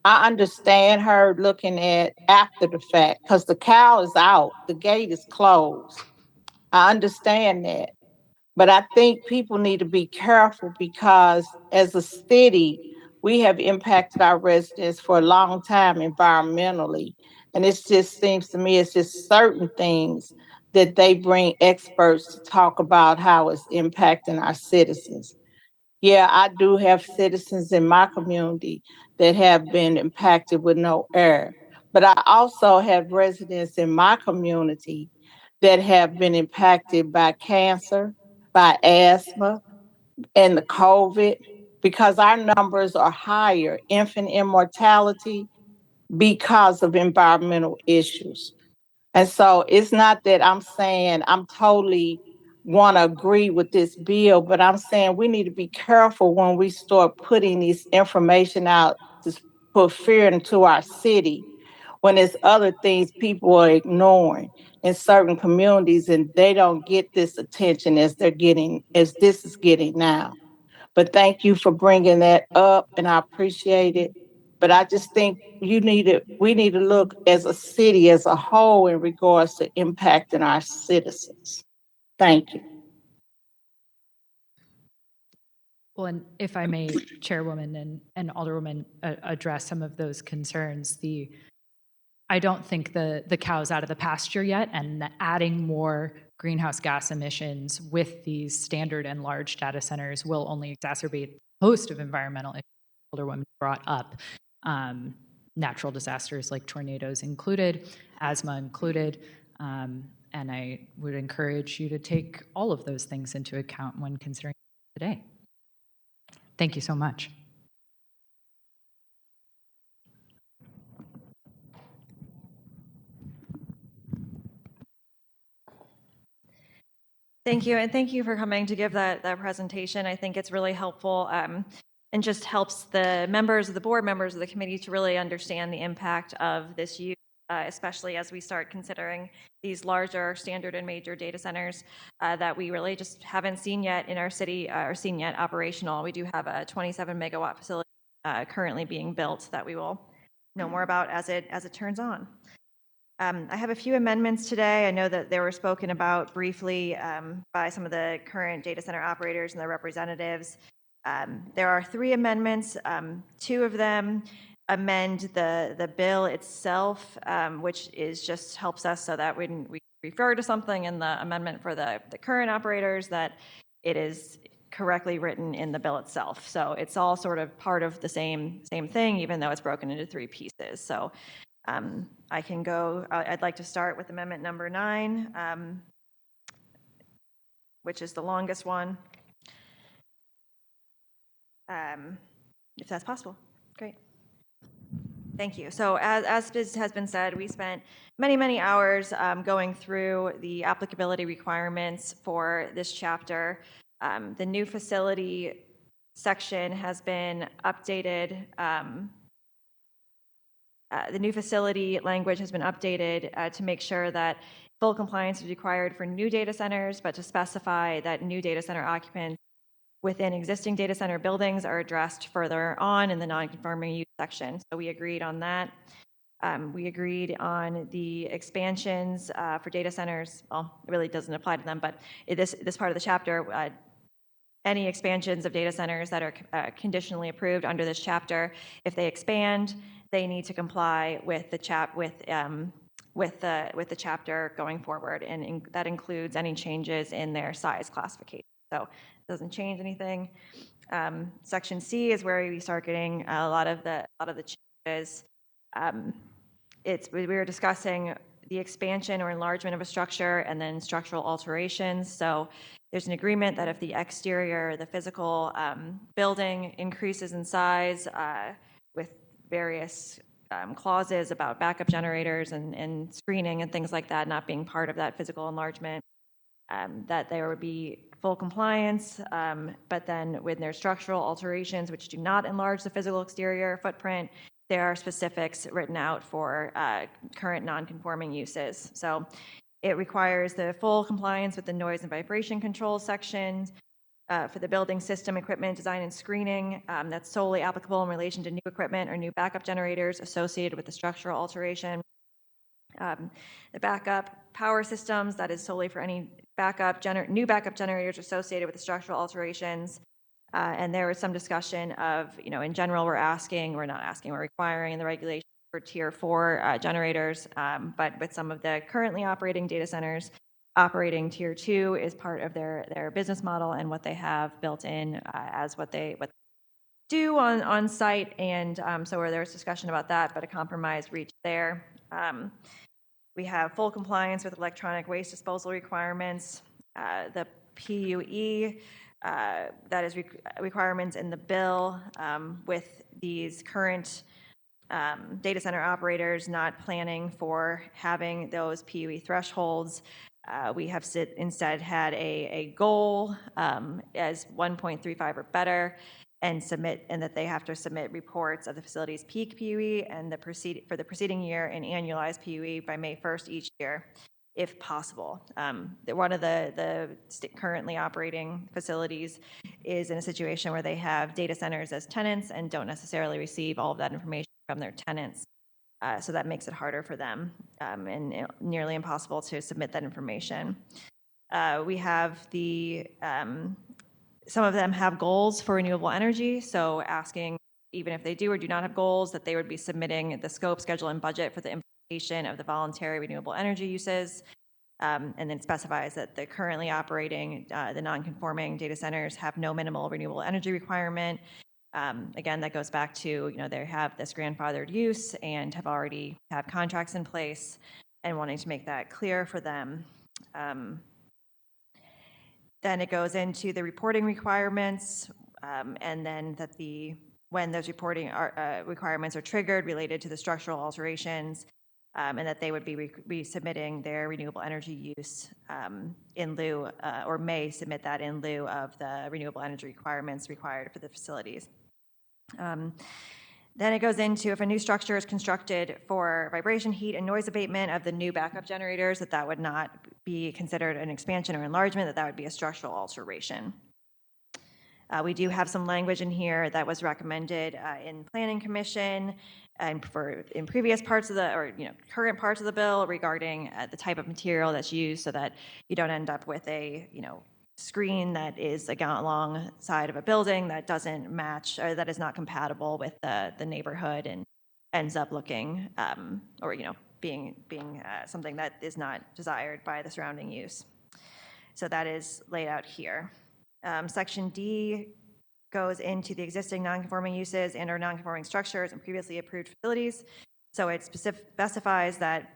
T: I understand her looking at after the fact because the cow is out, the gate is closed. I understand that. But I think people need to be careful because as a city, we have impacted our residents for a long time environmentally. And it just seems to me it's just certain things that they bring experts to talk about how it's impacting our citizens. Yeah, I do have citizens in my community that have been impacted with no air. But I also have residents in my community that have been impacted by cancer, by asthma, and the COVID, because our numbers are higher, infant immortality, because of environmental issues. And so it's not that I'm saying I'm totally want to agree with this bill, but I'm saying we need to be careful when we start putting this information out to put fear into our city when there's other things people are ignoring in certain communities and they don't get this attention as this is getting now. But thank you for bringing that up, and I appreciate it. But I just think we need to look as a city as a whole in regards to impacting our citizens. Thank you.
R: Well, and if I may, Chairwoman and Alderwoman, address some of those concerns. I don't think the cow's out of the pasture yet, and adding more greenhouse gas emissions with these standard and large data centers will only exacerbate a host of environmental issues Alderwoman brought up, natural disasters like tornadoes included, asthma included, and I would encourage you to take all of those things into account when considering today. Thank you so much.
Q: Thank you, and thank you for coming to give that presentation. I think it's really helpful and just helps the members of the board, members of the committee to really understand the impact of this use, especially as we start considering these larger standard and major data centers that we really just haven't seen yet in our city or seen yet operational. We do have a 27 megawatt facility currently being built that we will know more about as it turns on. I have a few amendments today. I know that they were spoken about briefly by some of the current data center operators and their representatives. There are 3 amendments. 2 of them amend the bill itself, which is just helps us so that when we refer to something in the amendment for the current operators, that it is correctly written in the bill itself. So it's all sort of part of the same thing, even though it's broken into 3 pieces. So I can go, I'd like to start with amendment number 9, which is the longest one. If that's possible, great. Thank you. So as has been said, we spent many hours going through the applicability requirements for this chapter. The new facility section has been updated. The new facility language has been updated to make sure that full compliance is required for new data centers, but to specify that new data center occupants within existing data center buildings are addressed further on in the non-conforming use section. So we agreed on that. We agreed on the expansions for data centers. Well, it really doesn't apply to them, but this part of the chapter, any expansions of data centers that are conditionally approved under this chapter, if they expand, they need to comply with the chapter going forward, and that includes any changes in their size classification. So it doesn't change anything. Section C is where we start getting a lot of the changes. We were discussing the expansion or enlargement of a structure and then structural alterations. So there's an agreement that if the exterior, the physical building increases in size with various clauses about backup generators and screening and things like that not being part of that physical enlargement, that there would be full compliance, but then when there's structural alterations which do not enlarge the physical exterior footprint, there are specifics written out for current non-conforming uses. So it requires the full compliance with the noise and vibration control sections for the building system equipment design and screening. That's solely applicable in relation to new equipment or new backup generators associated with the structural alteration. The backup power systems, that is solely for any new backup generators associated with the structural alterations. And there was some discussion of, in general, we're requiring in the regulation for tier 4 generators, but with some of the currently operating data centers, operating tier 2 is part of their business model and what they have built in as what they do on site. And so where there's discussion about that, but a compromise reached there. We have full compliance with electronic waste disposal requirements, the PUE, that is requirements in the bill with these current data center operators not planning for having those PUE thresholds. We have instead had a goal as 1.35 or better, and that they have to submit reports of the facility's peak PUE and for the preceding year and annualized PUE by May 1st each year. if possible. One of the currently operating facilities is in a situation where they have data centers as tenants and don't necessarily receive all of that information from their tenants. So that makes it harder for them and nearly impossible to submit that information. We have some of them have goals for renewable energy, so asking, even if they do or do not have goals, that they would be submitting the scope, schedule, and budget for the implementation of the voluntary renewable energy uses. And then specifies that the currently operating, the non-conforming data centers have no minimal renewable energy requirement. Again, that goes back to, they have this grandfathered use and already have contracts in place, and wanting to make that clear for them. Then it goes into the reporting requirements, and then that when those reporting requirements are triggered related to the structural alterations, and that they would be resubmitting their renewable energy use in lieu, or may submit that in lieu of the renewable energy requirements required for the facilities. Then it goes into if a new structure is constructed for vibration, heat, and noise abatement of the new backup generators, that would not be considered an expansion or enlargement, that would be a structural alteration. We do have some language in here that was recommended in Planning Commission and in previous parts of current parts of the bill regarding the type of material that's used, so that you don't end up with a screen that is alongside of a building that doesn't match or that is not compatible with the neighborhood and ends up looking or being something that is not desired by the surrounding use. So that is laid out here. Section D goes into the existing non-conforming uses and or non-conforming structures and previously approved facilities. So it specifies that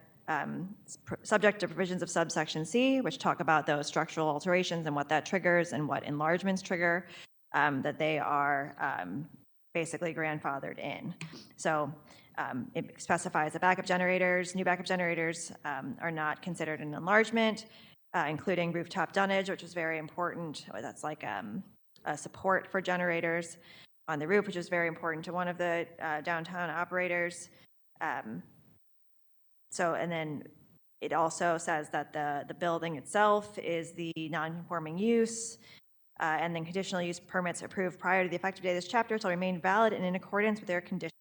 Q: subject to provisions of subsection C, which talk about those structural alterations and what that triggers and what enlargements trigger, that they are basically grandfathered in. So it specifies that new backup generators are not considered an enlargement, including rooftop dunnage, which is very important. That's like a support for generators on the roof, which is very important to one of the downtown operators. And then it also says that the building itself is the non-conforming use, and then conditional use permits approved prior to the effective date of this chapter shall remain valid and in accordance with their conditions.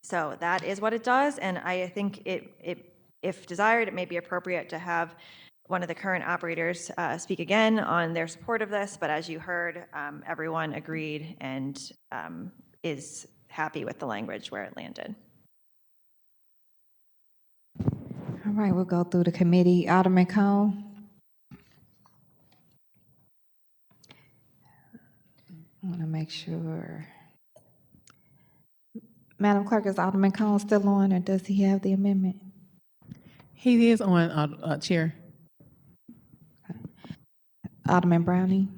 Q: So that is what it does, and I think if desired, it may be appropriate to have one of the current operators speak again on their support of this, but as you heard, everyone agreed and is happy with the language where it landed.
A: All right, we'll go through the committee. Alderman Cone. I want to make sure. Madam Clerk, is Alderman Cone still on, or does he have the amendment?
U: He is on, Chair.
A: Alderman Browning.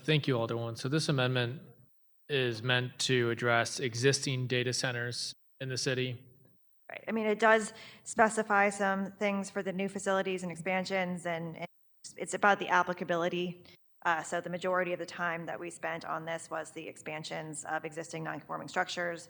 S: Thank you, Alderwoman. So this amendment is meant to address existing data centers in the city.
Q: Right. I mean, it does specify some things for the new facilities and expansions, and it's about the applicability. So the majority of the time that we spent on this was the expansions of existing non-conforming structures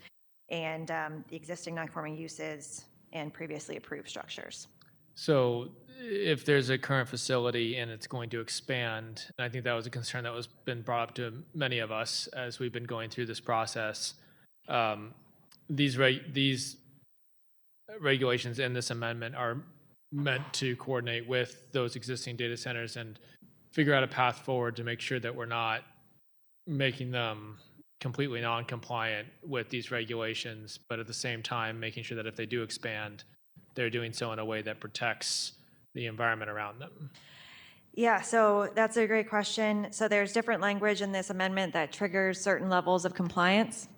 Q: and the existing non-conforming uses and previously approved structures.
S: So if there's a current facility and it's going to expand, and I think that was a concern that was been brought up to many of us as we've been going through this process, these regulations in this amendment are meant to coordinate with those existing data centers and figure out a path forward to make sure that we're not making them completely non-compliant with these regulations, but at the same time making sure that if they do expand, they're doing so in a way that protects the environment around them.
Q: Yeah, so that's a great question. So there's different language in this amendment that triggers certain levels of compliance.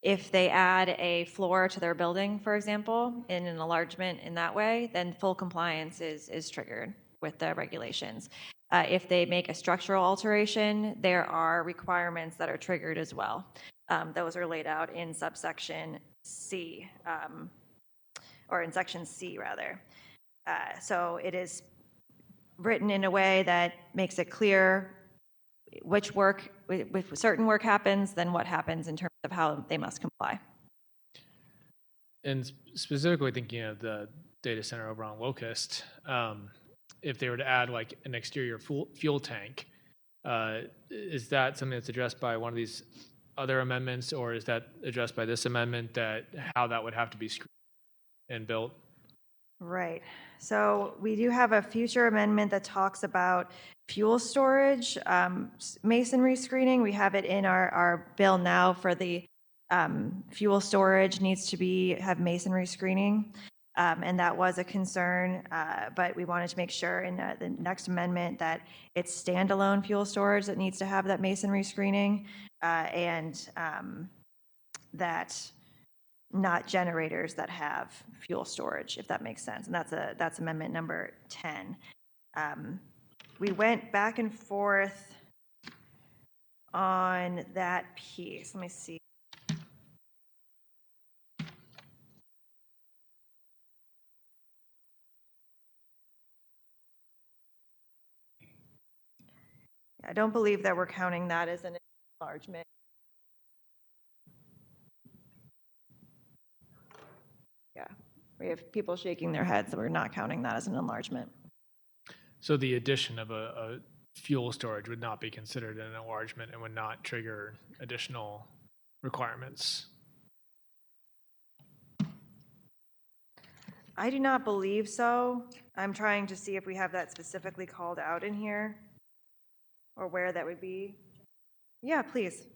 Q: If they add a floor to their building, for example, in an enlargement in that way, then full compliance is triggered with the regulations. If they make a structural alteration, there are requirements that are triggered as well. Those are laid out in subsection C, or in section C rather. So it is written in a way that makes it clear which work, if certain work happens, then what happens in terms of how they must comply.
S: and specifically thinking of the data center over on Locust, if they were to add like an exterior fuel tank, is that something that's addressed by one of these other amendments, or is that addressed by this amendment, that how that would have to be screened and built?
Q: Right. So we do have a future amendment that talks about fuel storage, masonry screening. We have it in our bill now for the fuel storage needs to have masonry screening. And that was a concern, but we wanted to make sure in the next amendment that it's standalone fuel storage that needs to have that masonry screening, and that not generators that have fuel storage, if that makes sense. And that's amendment number 10. We went back and forth on that piece. Let me see. I don't believe that we're counting that as an enlargement. Yeah, we have people shaking their heads that we're not counting that as an enlargement.
S: So the addition of a fuel storage would not be considered an enlargement and would not trigger additional requirements.
Q: I do not believe so. I'm trying to see if we have that specifically called out in here or where that would be. Yeah, please.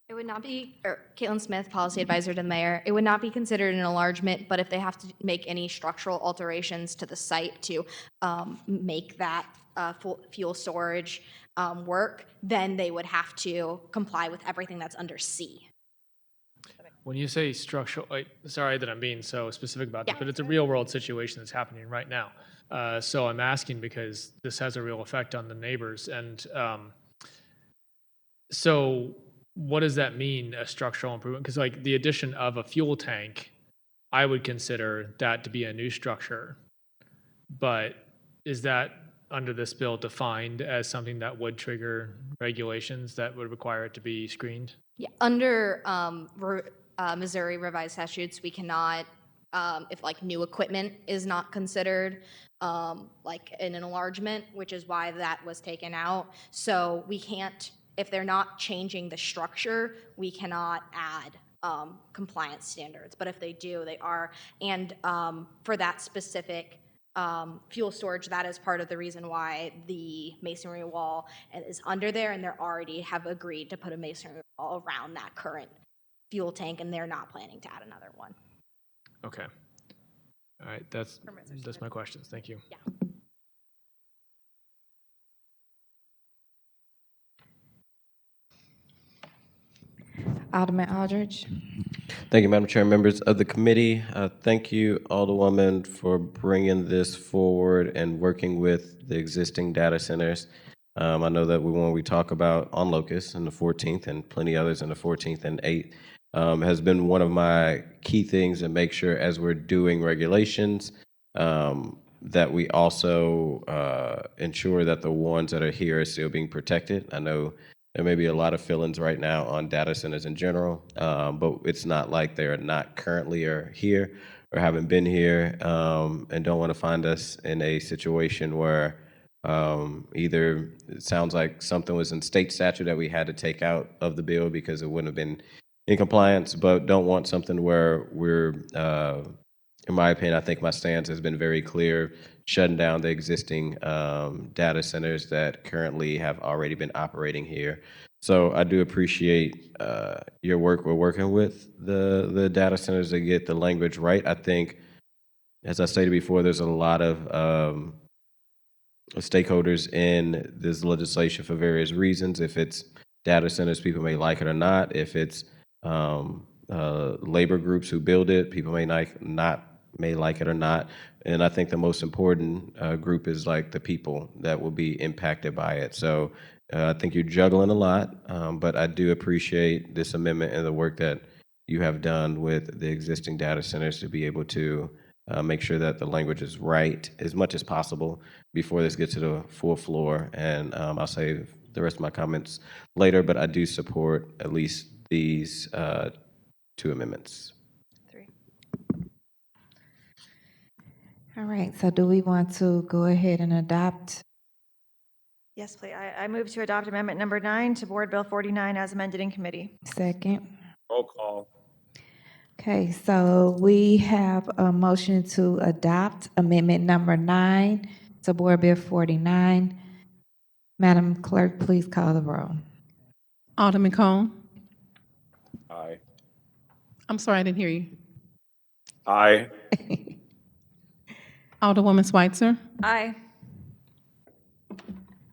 D: It would not be, Caitlin Smith, policy advisor to the mayor. It would not be considered an enlargement, but if they have to make any structural alterations to the site to make that fuel storage work, then they would have to comply with everything that's under C.
S: When you say structural, sorry that I'm being so specific about this, but it's a real world situation that's happening right now. So I'm asking because this has a real effect on the neighbors. And so what does that mean, a structural improvement? Because like the addition of a fuel tank, I would consider that to be a new structure. But is that under this bill defined as something that would trigger regulations that would require it to be screened?
D: Yeah, under Missouri revised statutes, we cannot, if like new equipment is not considered like an enlargement, which is why that was taken out. So we can't, if they're not changing the structure, we cannot add compliance standards. But if they do, they are. And for that specific fuel storage, that is part of the reason why the masonry wall is under there, and they already have agreed to put a masonry wall around that current fuel tank, and they're not planning to add another one.
S: Okay. All right, that's my questions. Thank you.
D: Yeah.
A: Alderman Aldridge.
C: Thank you, Madam Chair, members of the committee. Thank you, Alderwoman, for bringing this forward and working with the existing data centers. I know that when we talk about on Locust and the 14th and plenty others in the 14th and 8th, has been one of my key things to make sure as we're doing regulations that we also ensure that the ones that are here are still being protected. I know there may be a lot of feelings right now on data centers in general, but it's not like they're not currently or here or haven't been here, and don't want to find us in a situation where either it sounds like something was in state statute that we had to take out of the bill because it wouldn't have been in compliance, but don't want something where we're, in my opinion, I think my stance has been very clear, shutting down the existing data centers that currently have already been operating here. So I do appreciate your work. We're working with the data centers to get the language right. I think, as I stated before, there's a lot of stakeholders in this legislation for various reasons. If it's data centers, people may like it or not. If it's labor groups who build it, people may like it or not. And I think the most important group is like the people that will be impacted by it. So I think you're juggling a lot, but I do appreciate this amendment and the work that you have done with the existing data centers to be able to make sure that the language is right as much as possible before this gets to the full floor. And I'll save the rest of my comments later, but I do support at least these two amendments.
A: All right, so do we want to go ahead and adopt?
Q: Yes, please. I move to adopt amendment number 9 to Board Bill 49 as amended in committee.
A: Second.
E: Roll call.
A: Okay, so we have a motion to adopt amendment number 9 to Board Bill 49. Madam Clerk, please call the roll.
U: Alderman Cone.
E: Aye.
U: I'm sorry, I didn't hear you.
E: Aye.
U: Alderwoman Schweitzer.
Q: Aye.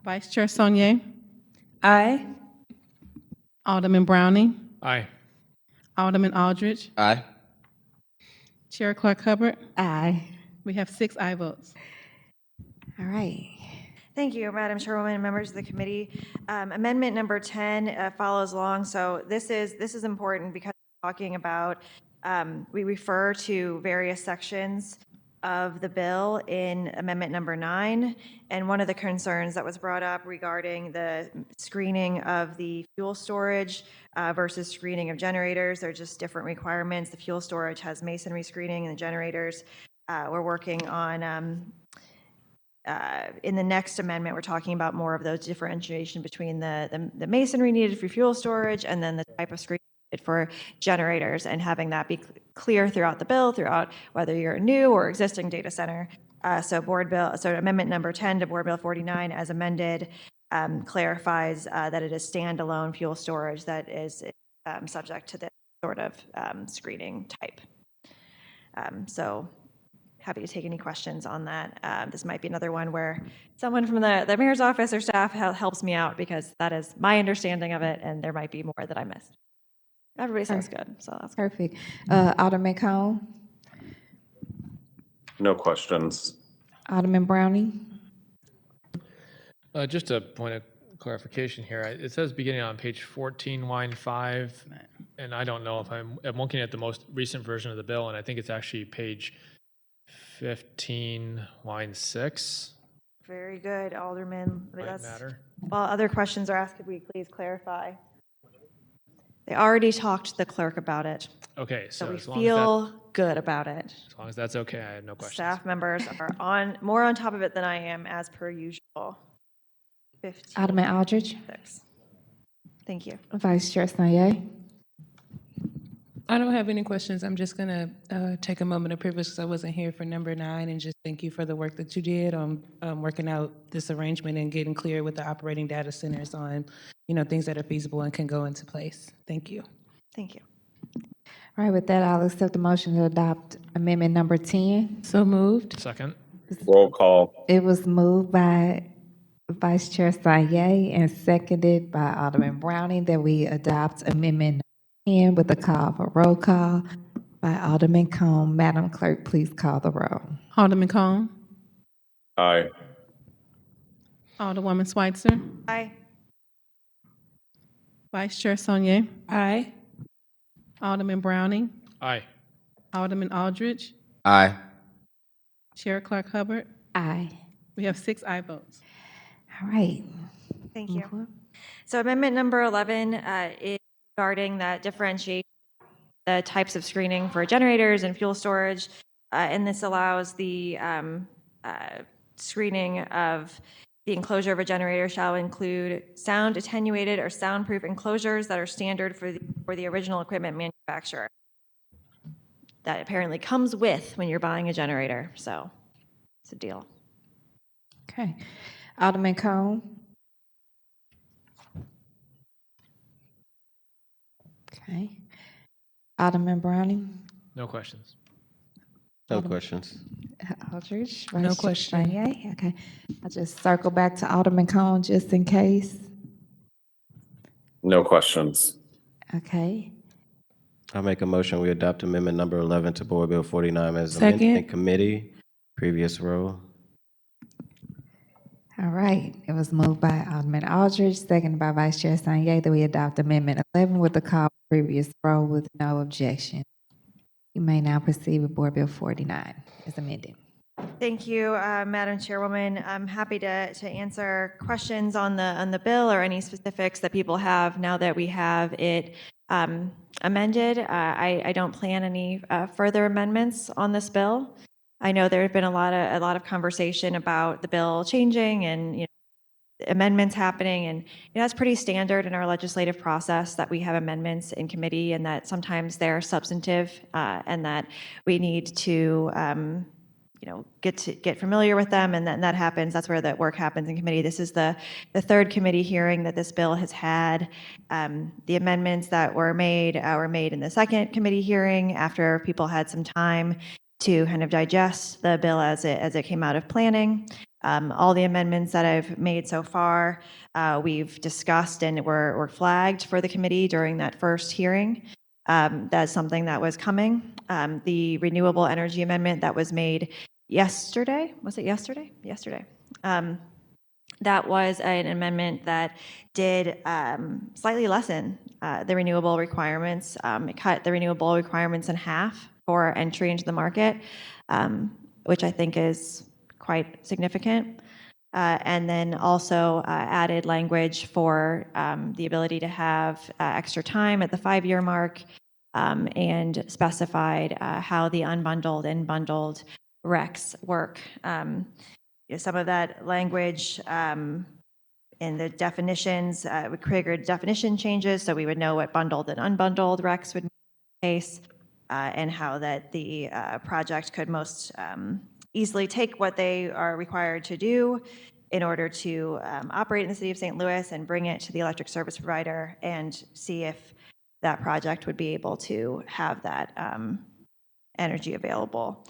U: Vice Chair Saunier.
B: Aye.
U: Alderman Browning.
S: Aye.
U: Alderman Aldridge.
C: Aye.
U: Chair Clark Hubbard.
A: Aye.
U: We have 6 aye votes.
A: All right.
Q: Thank you, Madam Chairwoman and members of the committee. Amendment number 10 follows along. So this is important because we're talking about, we refer to various sections of the bill in amendment number 9. And one of the concerns that was brought up regarding the screening of the fuel storage versus screening of generators, they're just different requirements. The fuel storage has masonry screening, and the generators, we're working on, in the next amendment, we're talking about more of those differentiation between the masonry needed for fuel storage and then the type of screening needed for generators, and having that be clear throughout the bill, throughout whether you're a new or existing data center. So amendment number 10 to Board Bill 49 as amended clarifies that it is standalone fuel storage that is subject to this sort of screening type. So happy to take any questions on that. This might be another one where someone from the mayor's office or staff helps me out, because that is my understanding of it, and there might be more that I missed. Everybody sounds good, so that's good.
A: Perfect. Alderman Cone.
E: No questions.
A: Alderman Browning.
S: Just a point of clarification here. It says beginning on page 14, line 5, and I don't know if I'm looking at the most recent version of the bill, and I think it's actually page 15, line 6.
Q: Very good, Alderman.
S: Might matter.
Q: While other questions are asked, could we please clarify? They already talked to the clerk about it.
S: Okay, so
Q: we
S: as long
Q: feel good about it.
S: as long as that's okay, I have no questions.
Q: Staff members are more on top of it than I am, as per usual. 15.
A: Alderman Aldridge.
Q: 6. Thank you.
A: Vice Chair Saunier.
B: I don't have any questions. I'm just going to take a moment of privilege because I wasn't here for number 9, and just thank you for the work that you did on working out this arrangement and getting clear with the operating data centers on, things that are feasible and can go into place. Thank you.
Q: Thank you.
A: All right, with that, I'll accept the motion to adopt amendment number 10.
B: So moved.
S: Second.
E: Roll call.
A: It was moved by Vice Chair Saunier and seconded by Alderman Browning that we adopt amendment 10 with a call for roll call by Alderman Cone. Madam Clerk, please call the roll.
U: Alderman Cone.
E: Aye.
U: Alderwoman Schweitzer.
Q: Aye.
U: Vice Chair Saunier.
B: Aye.
U: Alderman Browning.
S: Aye.
U: Alderman Aldridge.
C: Aye.
U: Chair Clark Hubbard.
A: Aye.
U: We have 6 aye votes.
A: All right.
Q: Thank you. So amendment number 11 is regarding that differentiation, the types of screening for generators and fuel storage. And this allows the screening of the enclosure of a generator shall include sound attenuated or soundproof enclosures that are standard for the original equipment manufacturer. That apparently comes with when you're buying a generator. So it's a deal.
A: Okay. Alderman Cone. Okay. Alderman Browning.
S: No questions.
C: No questions.
A: Aldridge.
B: No
A: Vice Chair
B: question.
A: Saunier. Okay. I'll just circle back to Alderman Cone just in case.
E: No questions.
A: Okay.
C: I'll make a motion. We adopt amendment number 11 to Board Bill 49 as amended in
B: Second.
C: committee. Previous row.
A: All right. It was moved by Alderman Aldridge, seconded by Vice Chair Saunier that we adopt amendment 11 with the call for previous row with no objection. You may now proceed with Board Bill 49 as amended.
Q: Thank you, Madam Chairwoman. I'm happy to answer questions on the bill or any specifics that people have now that we have it amended. I don't plan any further amendments on this bill. I know there have been a lot of conversation about the bill changing and amendments happening, and that's pretty standard in our legislative process that we have amendments in committee, and that sometimes they're substantive, and that we need to get familiar with them, and then that happens. That's where the work happens in committee. This is the third committee hearing that this bill has had. The amendments that were made in the second committee hearing after people had some time to kind of digest the bill as it came out of planning. All the amendments that I've made so far, we've discussed and were flagged for the committee during that first hearing. That's something that was coming. The renewable energy amendment that was made yesterday, was it yesterday? Yesterday. That was an amendment that did slightly lessen the renewable requirements. It cut the renewable requirements in half for entry into the market, which I think is quite significant. And then also added language for the ability to have extra time at the 5-year mark, and specified how the unbundled and bundled RECs work. Some of that language in the definitions would trigger definition changes, so we would know what bundled and unbundled RECs would mean in this case, and how that the project could most easily take what they are required to do in order to operate in the city of St. Louis and bring it to the electric service provider and see if that project would be able to have that energy available.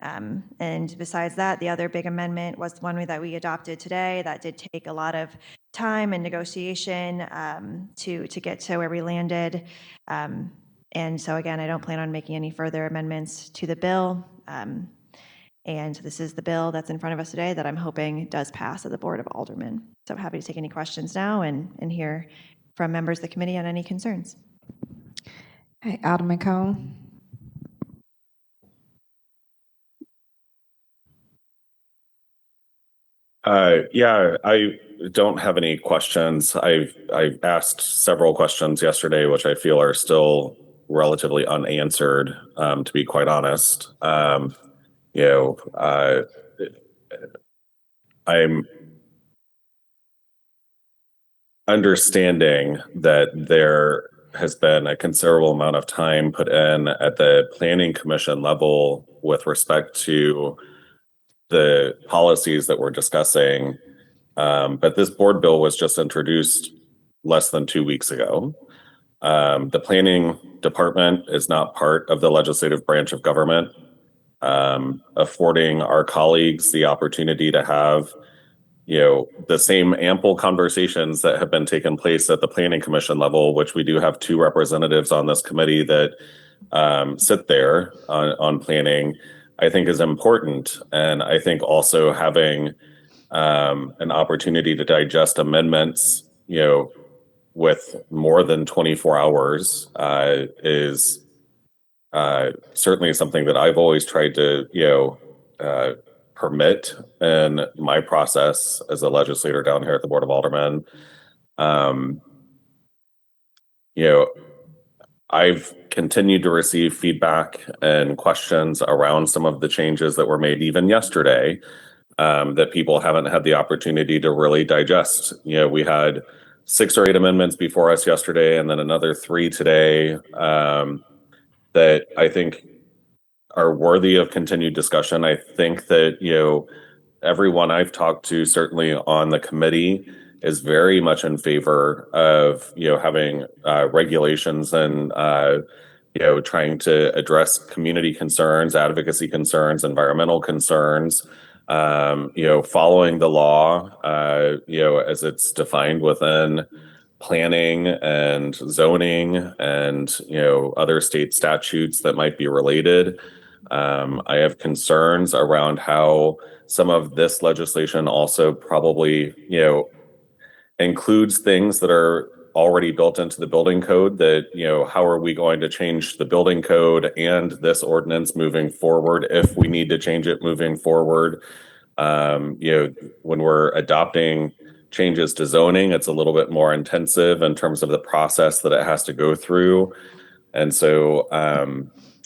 Q: And besides that, the other big amendment was the one that we adopted today that did take a lot of time and negotiation to get to where we landed. And so again, I don't plan on making any further amendments to the bill. And this is the bill that's in front of us today that I'm hoping does pass at the Board of Aldermen. So I'm happy to take any questions now and hear from members of the committee on any concerns.
A: Hey, Alderman Cone.
E: Yeah, I don't have any questions. I've asked several questions yesterday, which I feel are still relatively unanswered, to be quite honest. I'm understanding that there has been a considerable amount of time put in at the Planning Commission level with respect to the policies that we're discussing. But this board bill was just introduced less than 2 weeks ago. The planning department is not part of the legislative branch of government, affording our colleagues the opportunity to have the same ample conversations that have been taking place at the Planning Commission level, which we do have 2 representatives on this committee that sit there on planning, I think is important. And I think also having an opportunity to digest amendments, with more than 24 hours is certainly something that I've always tried to, permit in my process as a legislator down here at the Board of Aldermen. I've continued to receive feedback and questions around some of the changes that were made even yesterday, that people haven't had the opportunity to really digest. We had 6 or 8 amendments before us yesterday, and then another 3 today, that I think are worthy of continued discussion. I think that, everyone I've talked to, certainly on the committee, is very much in favor of, having regulations and, trying to address community concerns, advocacy concerns, environmental concerns, following the law, as it's defined within planning and zoning and, other state statutes that might be related. I have concerns around how some of this legislation also probably, includes things that are already built into the building code that, how are we going to change the building code and this ordinance moving forward if we need to change it moving forward? When we're adopting changes to zoning, it's a little bit more intensive in terms of the process that it has to go through. And so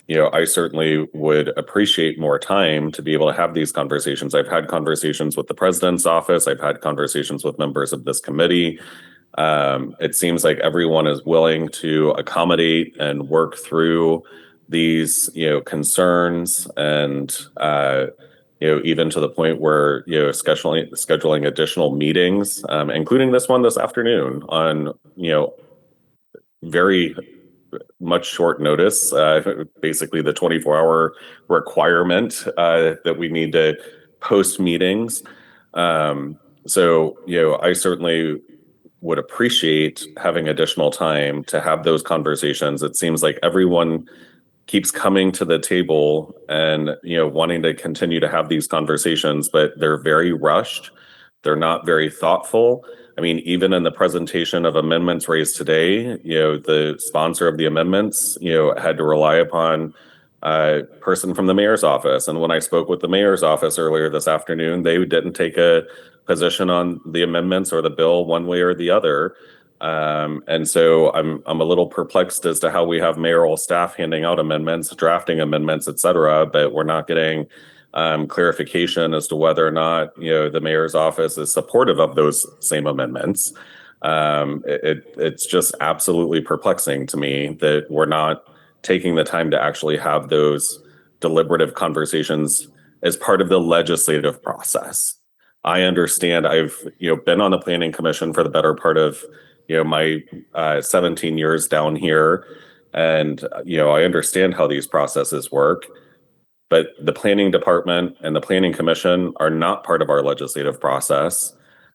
E: I certainly would appreciate more time to be able to have these conversations. I've had conversations with the president's office. I've had conversations with members of this committee. It seems like everyone is willing to accommodate and work through these, concerns, and even to the point where scheduling additional meetings, including this one this afternoon on very much short notice, basically the 24-hour requirement that we need to post meetings. So, I certainly would appreciate having additional time to have those conversations. It seems like everyone keeps coming to the table and, wanting to continue to have these conversations, but they're very rushed. They're not very thoughtful. I mean, even in the presentation of amendments raised today, the sponsor of the amendments, had to rely upon a person from the mayor's office. And when I spoke with the mayor's office earlier this afternoon, they didn't take a position on the amendments or the bill one way or the other. And so I'm a little perplexed as to how we have mayoral staff handing out amendments, drafting amendments, et cetera, but we're not getting clarification as to whether or not the mayor's office is supportive of those same amendments. It's just absolutely perplexing to me that we're not taking the time to actually have those deliberative conversations as part of the legislative process. I understand. I've been on the planning commission for the better part of my 17 years down here, and I understand how these processes work. But the planning department and the planning commission are not part of our legislative process.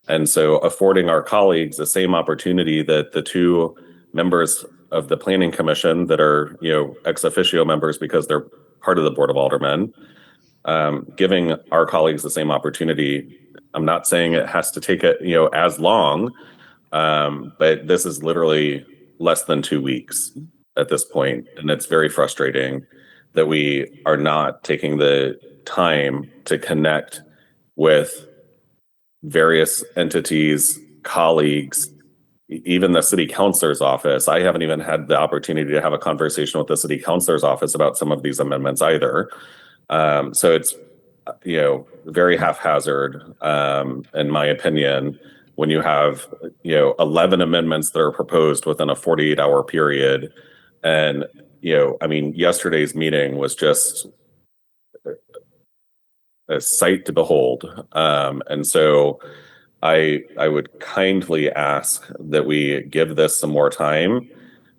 E: And so affording our colleagues the same opportunity that the two members of the planning commission that are, ex officio members because they're part of the Board of Aldermen, giving our colleagues the same opportunity. I'm not saying it has to take it, as long, but this is literally less than 2 weeks at this point, and it's very frustrating that we are not taking the time to connect with various entities, colleagues, even the city councilor's office. I haven't even had the opportunity to have a conversation with the city councilor's office about some of these amendments either. So it's, very haphazard, in my opinion, when you have, 11 amendments that are proposed within a 48-hour period. And, I mean, yesterday's meeting was just a sight to behold. And so I would kindly ask that we give this some more time.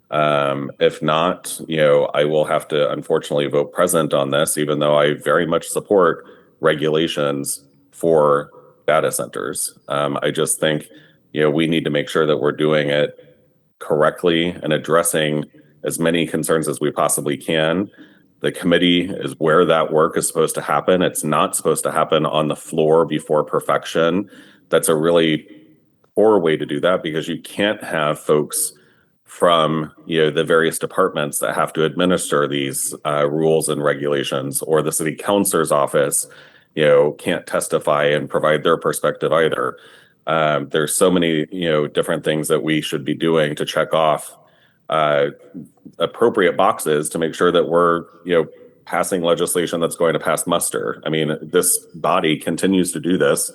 E: If not, I will have to unfortunately vote present on this, even though I very much support regulations for data centers. I just think, we need to make sure that we're doing it correctly and addressing as many concerns as we possibly can. The committee is where that work is supposed to happen. It's not supposed to happen on the floor before perfection. That's a really poor way to do that, because you can't have folks from the various departments that have to administer these rules and regulations, or the city councilor's office can't testify and provide their perspective either. There's so many different things that we should be doing to check off appropriate boxes to make sure that we're passing legislation that's going to pass muster. I mean, this body continues to do this.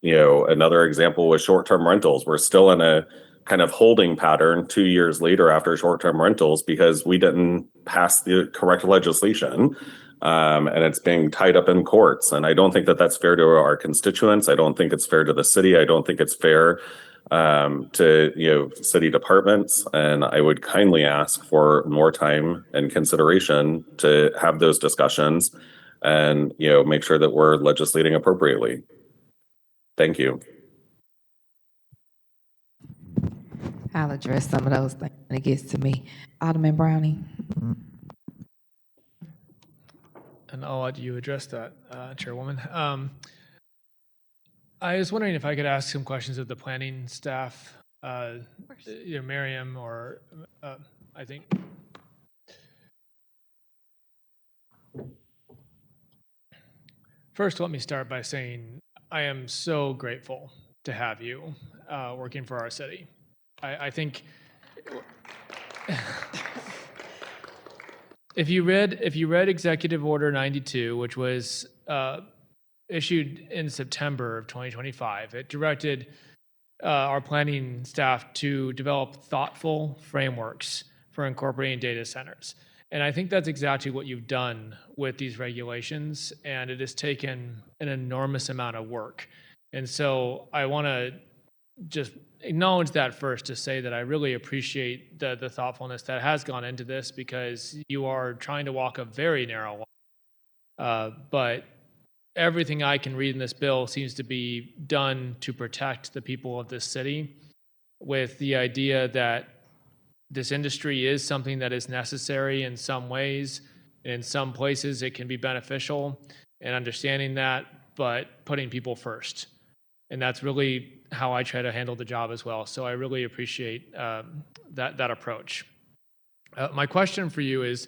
E: Another example was short-term rentals. We're still in a kind of holding pattern 2 years later after short-term rentals because we didn't pass the correct legislation. And it's being tied up in courts. And I don't think that that's fair to our constituents. I don't think it's fair to the city. I don't think it's fair to city departments. And I would kindly ask for more time and consideration to have those discussions and make sure that we're legislating appropriately. Thank you.
A: I'll address some of those things when it gets to me. Alderman Browning.
S: And I'll let you address that, Chairwoman. I was wondering if I could ask some questions of the planning staff, Miriam, or I think. First, let me start by saying I am so grateful to have you working for our city. I think if you read Executive Order 92, which was issued in September of 2025, it directed our planning staff to develop thoughtful frameworks for incorporating data centers. And I think that's exactly what you've done with these regulations, and it has taken an enormous amount of work. And so I want to just acknowledge that first, to say that I really appreciate the thoughtfulness that has gone into this, because you are trying to walk a very narrow line. But everything I can read in this bill seems to be done to protect the people of this city, with the idea that this industry is something that is necessary in some ways. In some places, it can be beneficial, and understanding that, but putting people first. And that's really how I try to handle the job as well. So I really appreciate that approach. My question for you is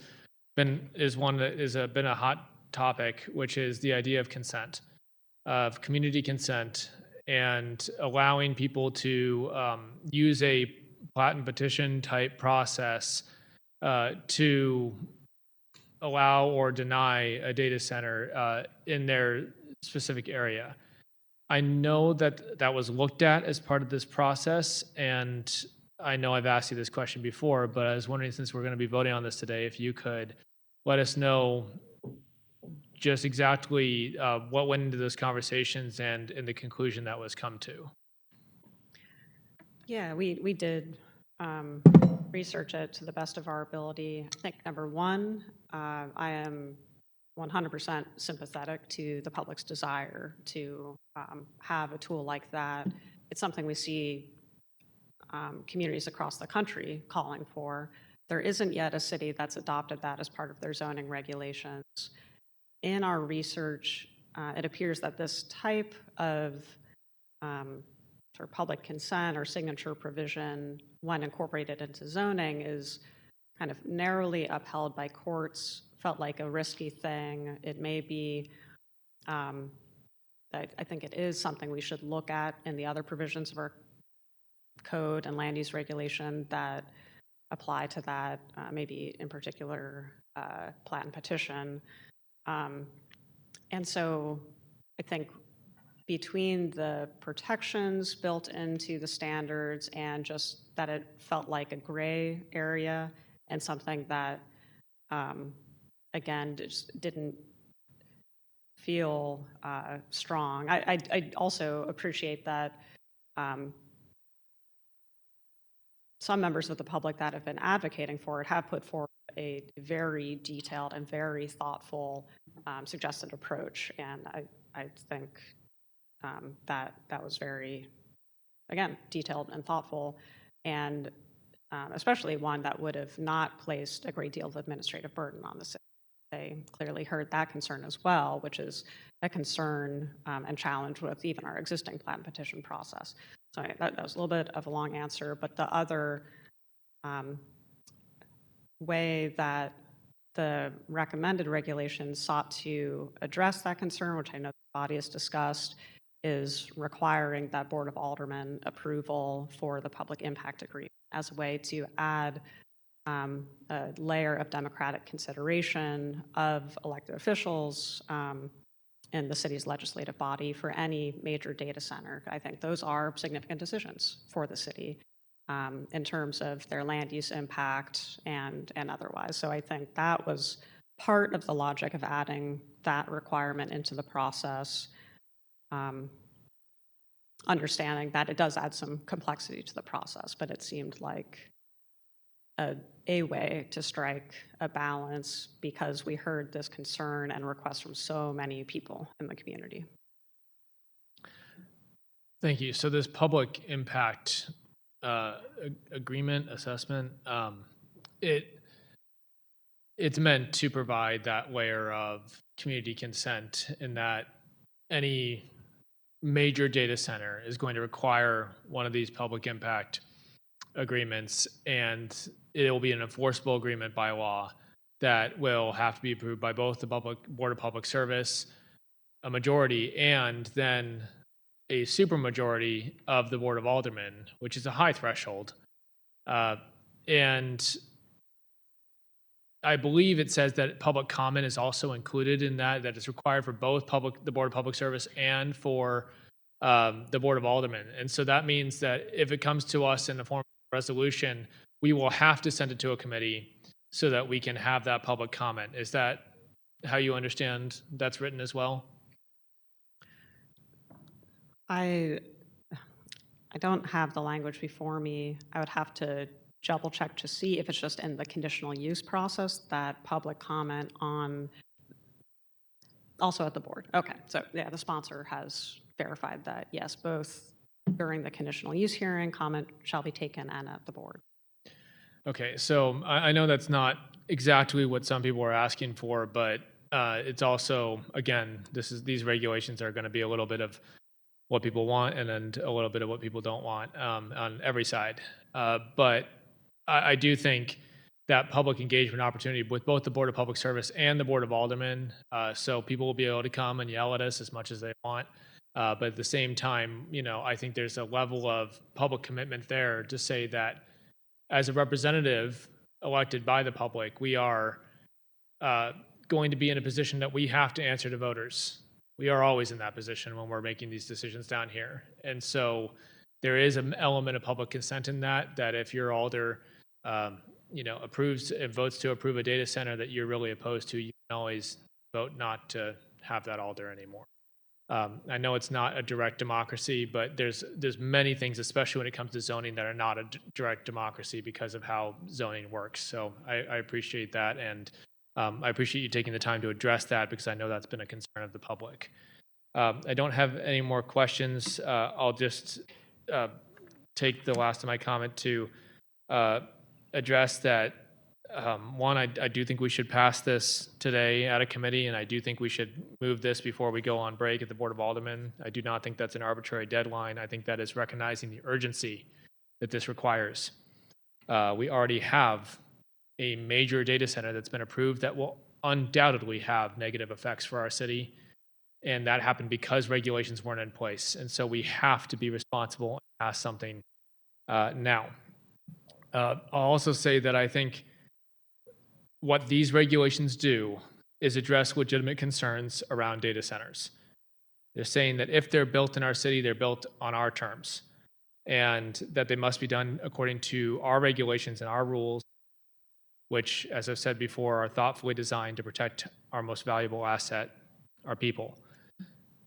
S: one that has been a hot topic, which is the idea of consent, of community consent, and allowing people to use a Platinum petition type process to allow or deny a data center in their specific area. I know that was looked at as part of this process, and I know I've asked you this question before, but I was wondering, since we're going to be voting on this today, if you could let us know just exactly what went into those conversations and the conclusion that was come to.
F: Yeah, we did research it to the best of our ability. I think number one, I am 100% sympathetic to the public's desire to have a tool like that. It's something we see communities across the country calling for. There isn't yet a city that's adopted that as part of their zoning regulations. In our research, it appears that this type of sort of public consent or signature provision, when incorporated into zoning, is kind of narrowly upheld by courts. Felt like a risky thing. It may be, I think it is something we should look at in the other provisions of our code and land use regulation that apply to that, maybe in particular plat and petition. And so I think between the protections built into the standards and just that it felt like a gray area and something that, again, just didn't feel strong. I also appreciate that some members of the public that have been advocating for it have put forward a very detailed and very thoughtful suggested approach. And I think that was very, again, detailed and thoughtful, and especially one that would have not placed a great deal of administrative burden on the city. They clearly heard that concern as well, which is a concern and challenge with even our existing plat and petition process. So that was a little bit of a long answer, but the other way that the recommended regulations sought to address that concern, which I know the body has discussed, is requiring that Board of Aldermen approval for the public impact agreement as a way to add a layer of democratic consideration of elected officials in the city's legislative body for any major data center. I think those are significant decisions for the city in terms of their land use impact and otherwise. So I think that was part of the logic of adding that requirement into the process, understanding that it does add some complexity to the process, but it seemed like a way to strike a balance because we heard this concern and requests from so many people in the community.
S: Thank you. So this public impact agreement assessment, it's meant to provide that layer of community consent in that any major data center is going to require one of these public impact agreements, and it will be an enforceable agreement by law that will have to be approved by both the Board of Public Service, a majority, and then a supermajority of the Board of Aldermen, which is a high threshold. And I believe it says that public comment is also included in that it's required for both the Board of Public Service and for the Board of Aldermen. And so that means that if it comes to us in the form of a resolution, we will have to send it to a committee so that we can have that public comment. Is that how you understand that's written as well?
F: I don't have the language before me. I would have to double check to see if it's just in the conditional use process that public comment on, also at the board. Okay, so yeah, the sponsor has verified that, yes, both during the conditional use hearing, comment shall be taken and at the board.
S: Okay, so I know that's not exactly what some people are asking for, but it's also, again, these regulations are going to be a little bit of what people want and then a little bit of what people don't want on every side. But I do think that public engagement opportunity with both the Board of Public Service and the Board of Aldermen, so people will be able to come and yell at us as much as they want. But at the same time, I think there's a level of public commitment there to say that as a representative elected by the public, we are going to be in a position that we have to answer to voters. We are always in that position when we're making these decisions down here. And so there is an element of public consent in that if your alder, approves and votes to approve a data center that you're really opposed to, you can always vote not to have that alder anymore. I know it's not a direct democracy, but there's many things, especially when it comes to zoning, that are not a direct democracy because of how zoning works. So I appreciate that, and I appreciate you taking the time to address that because I know that's been a concern of the public. I don't have any more questions. I'll just take the last of my comment to address that. One, I do think we should pass this today at a committee, and I do think we should move this before we go on break at the Board of Aldermen. I do not think that's an arbitrary deadline. I think that is recognizing the urgency that this requires. We already have a major data center that's been approved that will undoubtedly have negative effects for our city, and that happened because regulations weren't in place. And so we have to be responsible and pass something now. I'll also say that I think what these regulations do is address legitimate concerns around data centers. They're saying that if they're built in our city, they're built on our terms, and that they must be done according to our regulations and our rules, which, as I've said before, are thoughtfully designed to protect our most valuable asset, our people.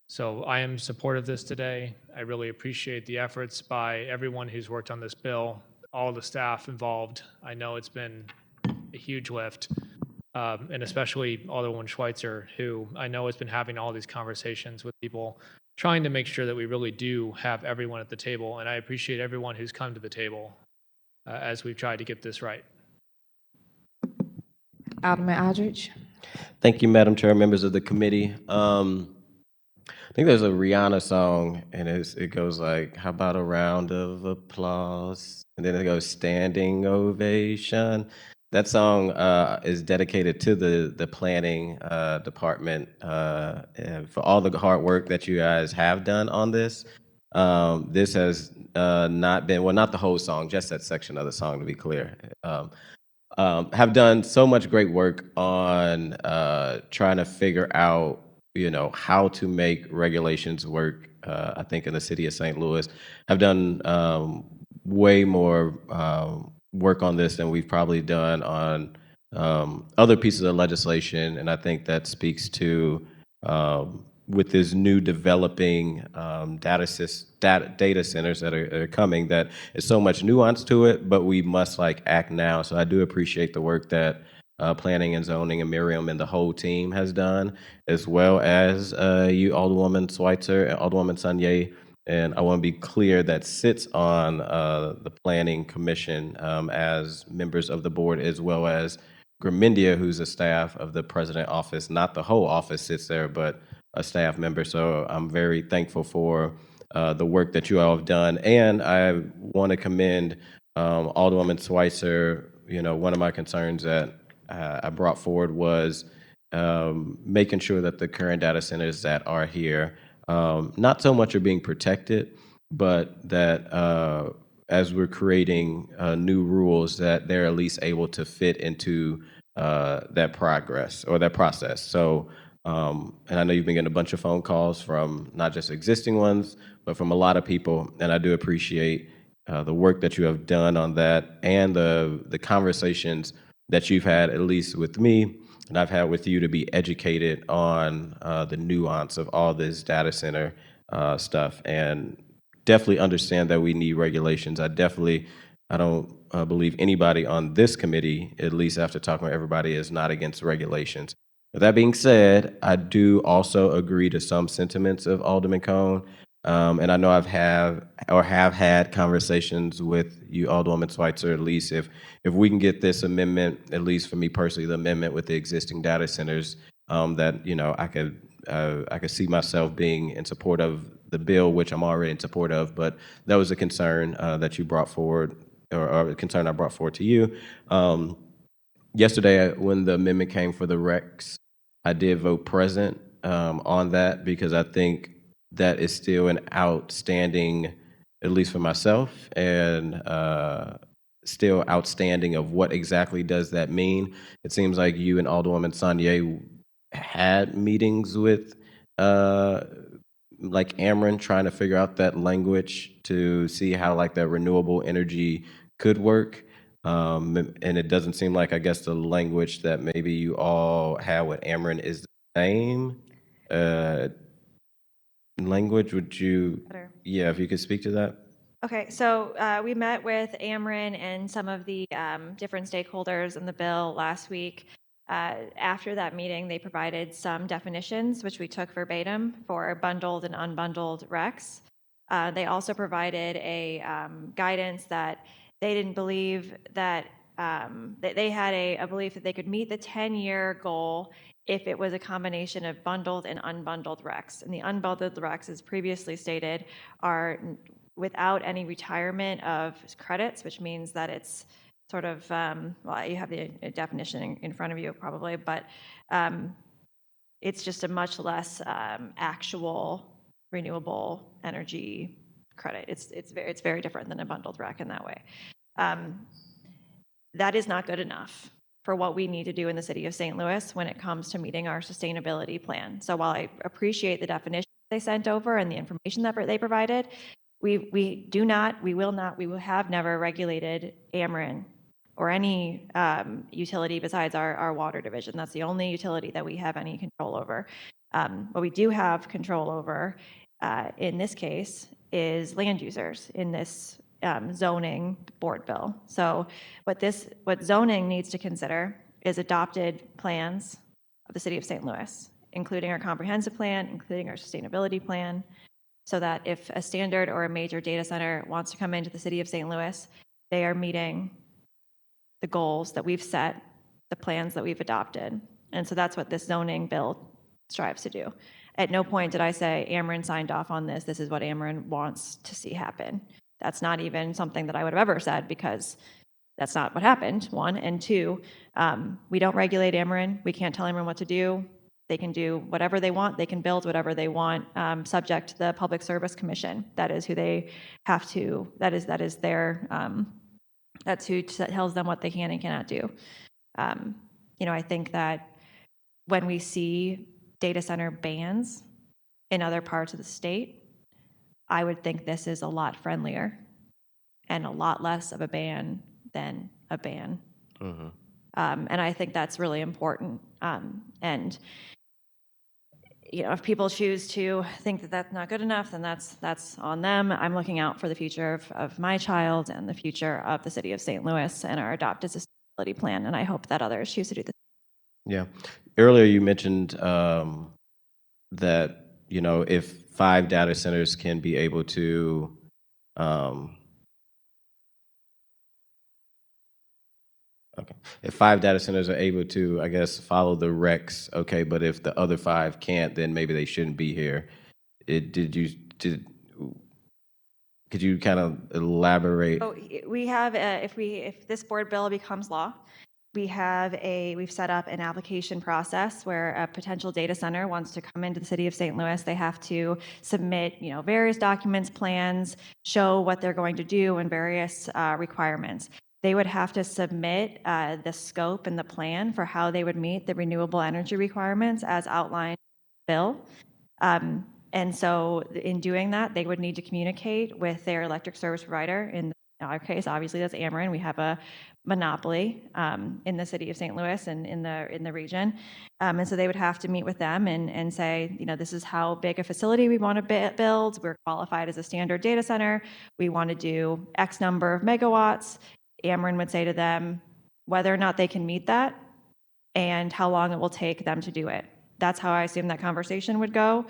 S: So I am supportive of this today. I really appreciate the efforts by everyone who's worked on this bill, all the staff involved. I know it's been a huge lift, and especially Alderwoman Schweitzer, who I know has been having all these conversations with people, trying to make sure that we really do have everyone at the table. And I appreciate everyone who's come to the table as we've tried to get this right.
A: Alderman Aldridge.
C: Thank you, Madam Chair, members of the committee. I think there's a Rihanna song, and it goes like, how about a round of applause? And then it goes, standing ovation. That song is dedicated to the planning department for all the hard work that you guys have done on this. This has not been, well, not the whole song, just that section of the song, to be clear. Have done so much great work on trying to figure out, how to make regulations work. I think in the city of St. Louis, have done way more work on this than we've probably done on other pieces of legislation, and I think that speaks to with this new developing data centers that are coming, that is so much nuance to it, but we must act now. So I do appreciate the work that planning and zoning and Miriam and the whole team has done, as well as you, Alderwoman Schweitzer and Alderwoman Sanye. And I want to be clear, that sits on the Planning Commission as members of the board, as well as Gramindia, who's a staff of the President office. Not the whole office sits there, but a staff member. So I'm very thankful for the work that you all have done. And I want to commend Alderwoman Schweitzer. One of my concerns that I brought forward was making sure that the current data centers that are here not so much are being protected, but that as we're creating new rules, that they're at least able to fit into that progress or that process. So, and I know you've been getting a bunch of phone calls from not just existing ones, but from a lot of people, and I do appreciate the work that you have done on that and the conversations that you've had, at least with me, and I've had with you, to be educated on the nuance of all this data center stuff, and definitely understand that we need regulations. I don't believe anybody on this committee, at least after talking with everybody, is not against regulations. With that being said, I do also agree to some sentiments of Alderman Cone. And I know have had conversations with you, Alderwoman Schweitzer, at least if we can get this amendment, at least for me personally, the amendment with the existing data centers, that, you know, I could see myself being in support of the bill, which I'm already in support of, but that was a concern that you brought forward, or a concern I brought forward to you. Yesterday, when the amendment came for the recs, I did vote present on that because I think that is still an outstanding, at least for myself, and still outstanding of what exactly does that mean. It seems like you and Alderwoman Sanye had meetings with like Ameren, trying to figure out that language to see how like that renewable energy could work. And it doesn't seem like, I guess, the language that maybe you all have with Ameren is the same language. Would you, yeah, if you could speak to that?
Q: Okay, so we met with Ameren and some of the different stakeholders in the bill last week. After that meeting, they provided some definitions, which we took verbatim for bundled and unbundled recs. They also provided a guidance that they didn't believe that they had a belief that they could meet the 10-year goal if it was a combination of bundled and unbundled recs. And the unbundled recs, as previously stated, are without any retirement of credits, which means that it's sort of, well, you have the definition in front of you probably, but it's just a much less actual renewable energy credit. It's very different than a bundled rec in that way. That is not good enough for what we need to do in the city of St. Louis when it comes to meeting our sustainability plan. So while I appreciate the definition they sent over and the information that they provided, we will have never regulated Ameren or any utility besides our water division. That's the only utility that we have any control over. What we do have control over in this case is land users in this zoning board bill. So what zoning needs to consider is adopted plans of the city of St. Louis, including our comprehensive plan, including our sustainability plan, so that if a standard or a major data center wants to come into the city of St. Louis, they are meeting the goals that we've set, the plans that we've adopted. And so that's what this zoning bill strives to do. At no point did I say Ameren signed off on this. This is what Ameren wants to see happen. That's not even something that I would have ever said, because that's not what happened, one. And two, we don't regulate Ameren. We can't tell Ameren what to do. They can do whatever they want. They can build whatever they want, subject to the Public Service Commission. That is who they have to, that's who tells them what they can and cannot do. I think that when we see data center bans in other parts of the state, I would think this is a lot friendlier and a lot less of a ban than a ban. Mm-hmm. And I think that's really important. And if people choose to think that that's not good enough, then that's on them. I'm looking out for the future of my child and the future of the city of St. Louis and our adopted sustainability plan, and I hope that others choose to do the same.
C: Yeah. Earlier you mentioned that, if 5 data centers can be able to if 5 data centers are able to, I guess, follow the recs, okay, but if the other 5 can't, then maybe they shouldn't be here. Could you kind of elaborate?
Q: So we have, if this board bill becomes law, we've set up an application process where a potential data center wants to come into the city of St. Louis. They have to submit, various documents, plans, show what they're going to do, and various requirements. they would have to submit the scope and the plan for how they would meet the renewable energy requirements as outlined in the bill. And so in doing that, they would need to communicate with their electric service provider. In our case, obviously, that's Ameren. We have a monopoly in the city of St. Louis and in the region. And so they would have to meet with them and say, you know, this is how big a facility we want to build. We're qualified as a standard data center. We want to do X number of megawatts. Ameren would say to them whether or not they can meet that and how long it will take them to do it. That's how I assume that conversation would go.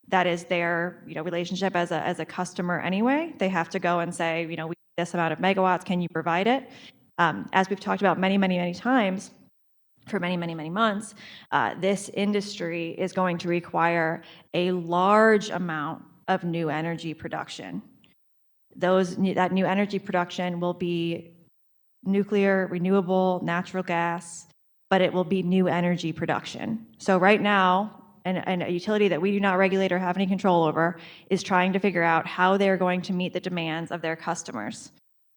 Q: That is their, you know, relationship as a customer anyway. They have to go and say, you know, we need this amount of megawatts. Can you provide it? As we've talked about many times, for many months, this industry is going to require a large amount of new energy production. That new energy production will be nuclear, renewable, natural gas, but it will be new energy production. So right now, and a utility that we do not regulate or have any control over is trying to figure out how they're going to meet the demands of their customers.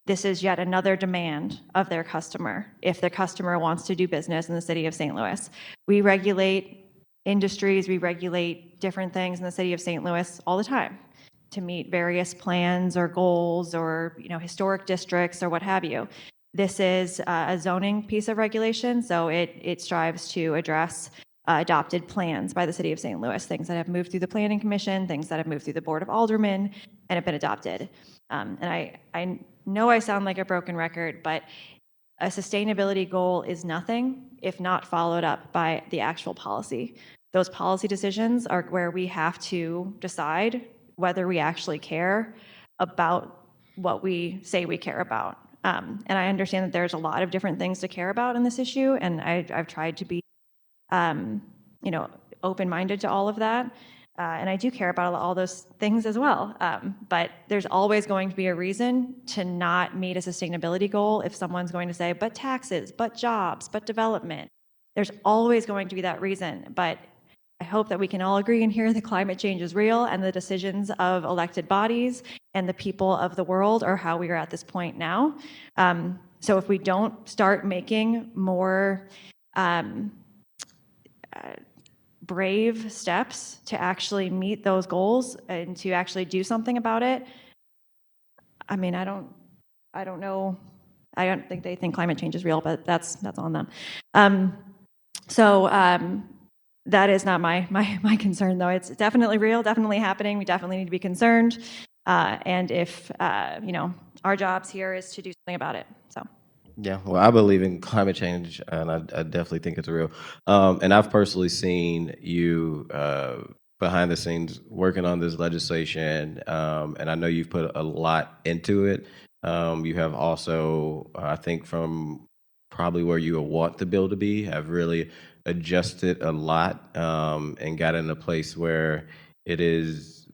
Q: This is yet another demand of their customer if the customer wants to do business in the city of St. Louis. We regulate industries, we regulate different things in the city of St. Louis all the time to meet various plans or goals or, you know, historic districts or what have you. This is a zoning piece of regulation, so it strives to address adopted plans by the city of St. Louis, things that have moved through the Planning Commission, things that have moved through the Board of Aldermen, and have been adopted. And I know I sound like a broken record, but a sustainability goal is nothing if not followed up by the actual policy. Those policy decisions are where we have to decide whether we actually care about what we say we care about. And I understand that there's a lot of different things to care about in this issue, and I've tried to be you know, open-minded to all of that. And I do care about all those things as well. But there's always going to be a reason to not meet a sustainability goal if someone's going to say, but taxes, but jobs, but development. There's always going to be that reason. But I hope that we can all agree in here that climate change is real and the decisions of elected bodies and the people of the world are how we are at this point now. So if we don't start making more brave steps to actually meet those goals and to actually do something about it, I mean, I don't know. I don't think they think climate change is real, but that's on them. That is not my concern, though. It's definitely real, definitely happening. We definitely need to be concerned. And if, you know, our jobs here is to do something about it, so.
C: Yeah, well, I believe in climate change, and I definitely think it's real. And I've personally seen you behind the scenes working on this legislation, and I know you've put a lot into it. You have also, I think, from probably where you want the bill to be, have really adjusted a lot and got in a place where it is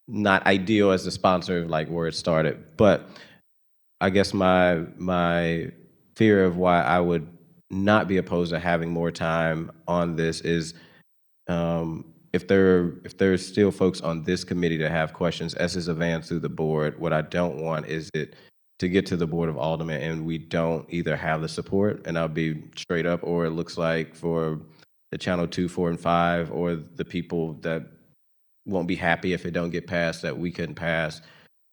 C: not ideal as the sponsor of like where it started, but I guess my fear of why I would not be opposed to having more time on this is if there's still folks on this committee that have questions as is advanced through the board, what I don't want is it to get to the Board of Aldermen and we don't either have the support, and I'll be straight up, or it looks like for the Channel 2, 4, and 5, or the people that won't be happy if it don't get passed, that we couldn't pass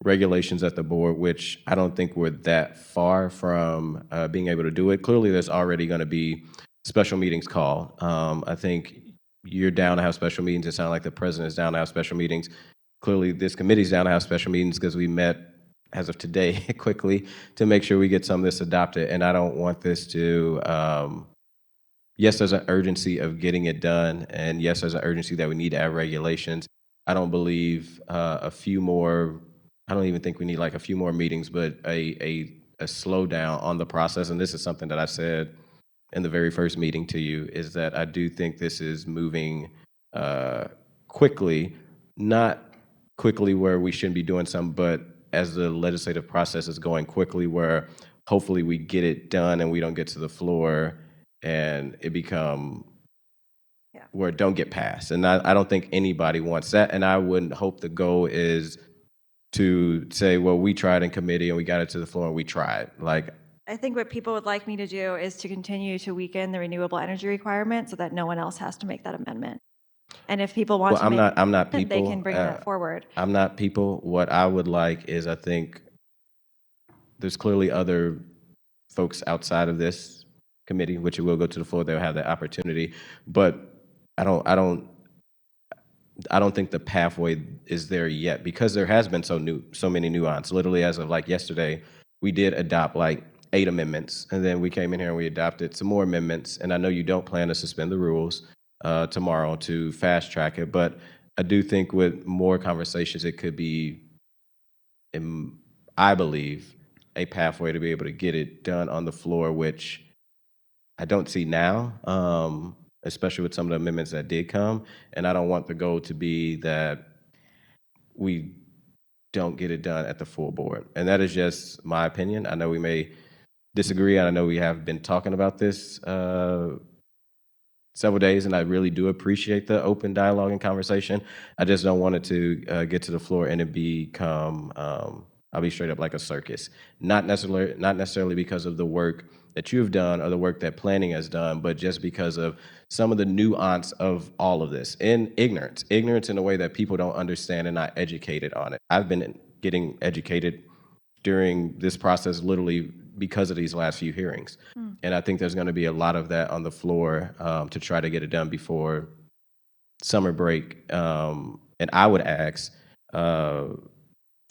C: regulations at the board, which I don't think we're that far from being able to do it. Clearly, there's already going to be special meetings called. I think you're down to have special meetings. It sounds like the president is down to have special meetings. Clearly, this committee's down to have special meetings because we met as of today quickly to make sure we get some of this adopted. And I don't want this to, yes, there's an urgency of getting it done. And yes, there's an urgency that we need to have regulations. I don't believe a few more, I don't even think we need like a few more meetings, but a slowdown on the process. And this is something that I said in the very first meeting to you, is that I do think this is moving quickly, not quickly where we shouldn't be doing something, but as the legislative process is going quickly, where hopefully we get it done and we don't get to the floor and it become where it don't get passed. And I don't think anybody wants that. And I wouldn't hope the goal is to say, well, we tried in committee and we got it to the floor and we tried. Like,
Q: I think what people would like me to do is to continue to weaken the renewable energy requirement so that no one else has to make that amendment. And if people want
C: well,
Q: to
C: I'm
Q: make
C: not
Q: it, they
C: people.
Q: can bring that forward.
C: I'm not people. What I would like is, I think there's clearly other folks outside of this committee, which it will go to the floor. They'll have the opportunity, but I don't think the pathway is there yet, because there has been so many nuances. Literally, as of like yesterday, we did adopt like 8 amendments, and then we came in here and we adopted some more amendments. And I know you don't plan to suspend the rules tomorrow to fast track it, but I do think with more conversations, it could be, I believe, a pathway to be able to get it done on the floor, which I don't see now, especially with some of the amendments that did come. And I don't want the goal to be that we don't get it done at the full board. And that is just my opinion. I know we may disagree, and I know we have been talking about this several days, and I really do appreciate the open dialogue and conversation. I just don't want it to get to the floor and it become, I'll be straight up, like a circus. Not necessarily because of the work that you've done or the work that planning has done, but just because of some of the nuance of all of this, and ignorance in a way that people don't understand and not educated on it. I've been getting educated during this process literally because of these last few hearings. And I think there's going to be a lot of that on the floor to try to get it done before summer break. And I would ask for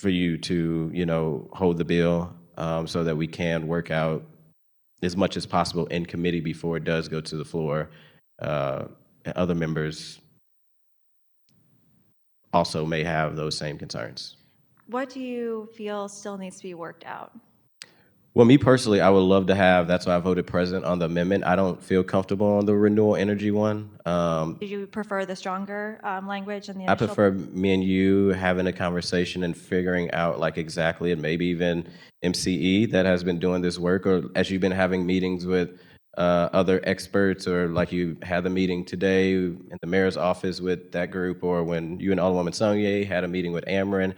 C: you to, hold the bill so that we can work out as much as possible in committee before it does go to the floor. And other members also may have those same concerns.
Q: What do you feel still needs to be worked out?
C: Well, me personally, I would love to have, that's why I voted present on the amendment. I don't feel comfortable on the renewable energy one.
Q: Did you prefer the stronger language in the
C: I
Q: initial?
C: prefer me and you having a conversation and figuring out like exactly, and maybe even MCE that has been doing this work, or as you've been having meetings with other experts, or like you had the meeting today in the mayor's office with that group, or when you and Alderwoman Songye had a meeting with Ameren,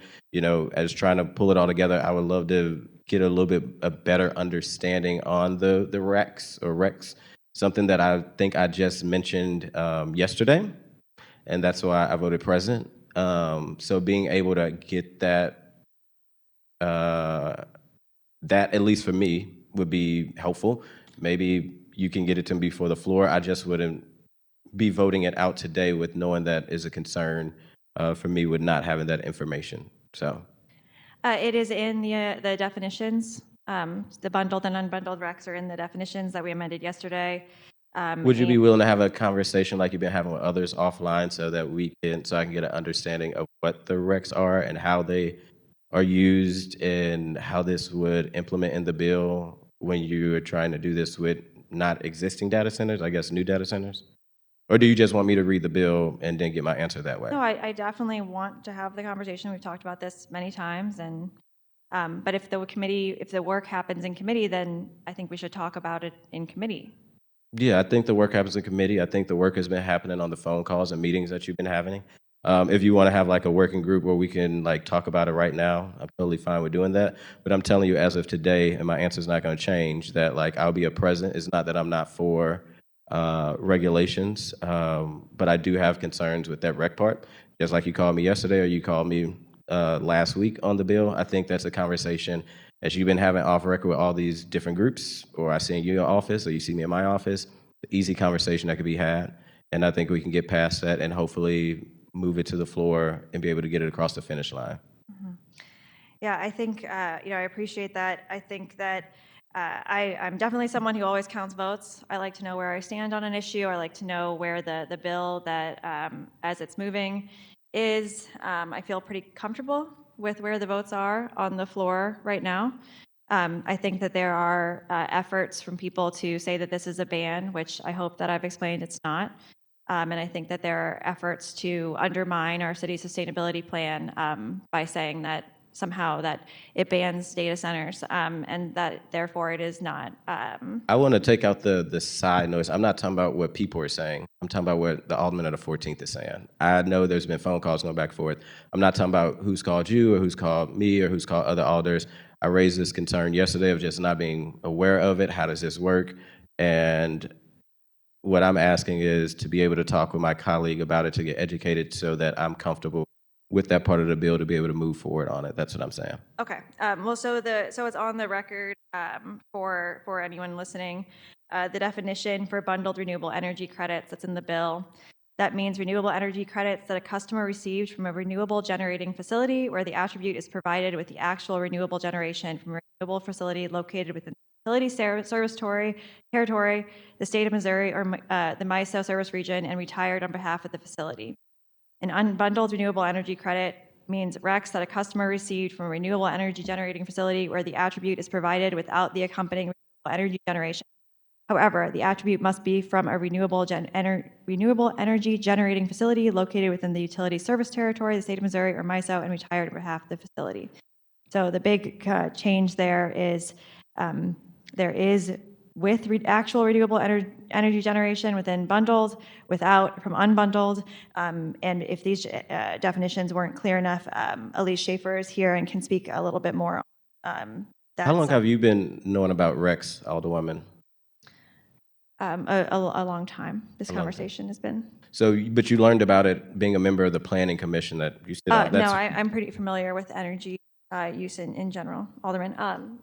C: as trying to pull it all together. I would love to get a little bit a better understanding on the RECs, something that I think I just mentioned yesterday, and that's why I voted present. So being able to get that, that at least for me would be helpful. Maybe you can get it to me before the floor. I just wouldn't be voting it out today with knowing that is a concern for me with not having that information. So.
Q: It is in the definitions. The bundled and unbundled RECs are in the definitions that we amended yesterday.
C: Would you be willing to have a conversation like you've been having with others offline so that I can get an understanding of what the RECs are and how they are used and how this would implement in the bill when you are trying to do this with not existing data centers, I guess new data centers? Or do you just want me to read the bill and then get my answer that way?
Q: No, I definitely want to have the conversation. We've talked about this many times, and but if the work happens in committee, then I think we should talk about it in committee.
C: Yeah, I think the work happens in committee. I think the work has been happening on the phone calls and meetings that you've been having. If you want to have like a working group where we can like talk about it right now, I'm totally fine with doing that. But I'm telling you, as of today, and my answer is not going to change, that like I'll be a present. It's not that I'm not for regulations, but I do have concerns with that rec part. Just like you called me yesterday, or you called me last week on the bill. I think that's a conversation as you've been having off record with all these different groups, or I see you in your office, or you see me in my office. Easy conversation that could be had, and I think we can get past that and hopefully move it to the floor and be able to get it across the finish line.
Q: Mm-hmm. Yeah, I think I appreciate that. I think that I'm definitely someone who always counts votes. I like to know where I stand on an issue. I like to know where the bill that as it's moving is. I feel pretty comfortable with where the votes are on the floor right now. I think that there are efforts from people to say that this is a ban, which I hope that I've explained it's not. And I think that there are efforts to undermine our city sustainability plan by saying that somehow that it bans data centers, and that therefore it is not.
C: I want to take out the side noise. I'm not talking about what people are saying. I'm talking about what the alderman of the 14th is saying. I know there's been phone calls going back and forth. I'm not talking about who's called you or who's called me or who's called other alders. I raised this concern yesterday of just not being aware of it. How does this work? And what I'm asking is to be able to talk with my colleague about it, to get educated so that I'm comfortable with that part of the bill to be able to move forward on it. That's what I'm saying.
Q: Okay. Well, so it's on the record for anyone listening. The definition for bundled renewable energy credits that's in the bill. That means renewable energy credits that a customer received from a renewable generating facility where the attribute is provided with the actual renewable generation from a renewable facility located within the utility service territory, the state of Missouri, or the MISO service region, and retired on behalf of the facility. An unbundled renewable energy credit means RECs that a customer received from a renewable energy generating facility where the attribute is provided without the accompanying renewable energy generation. However, the attribute must be from a renewable energy generating facility located within the utility service territory, the state of Missouri, or MISO, and retired on behalf of the facility. So the big change there is with actual renewable energy generation within bundles, without from unbundled. And if these definitions weren't clear enough, Elise Schaefer is here and can speak a little bit more.
C: How long have you been knowing about Rex, Alderwoman?
Q: A long time. This conversation has been.
C: So, but you learned about it being a member of the Planning Commission that you sit on.
Q: No, I'm pretty familiar with energy use in general. Alderman,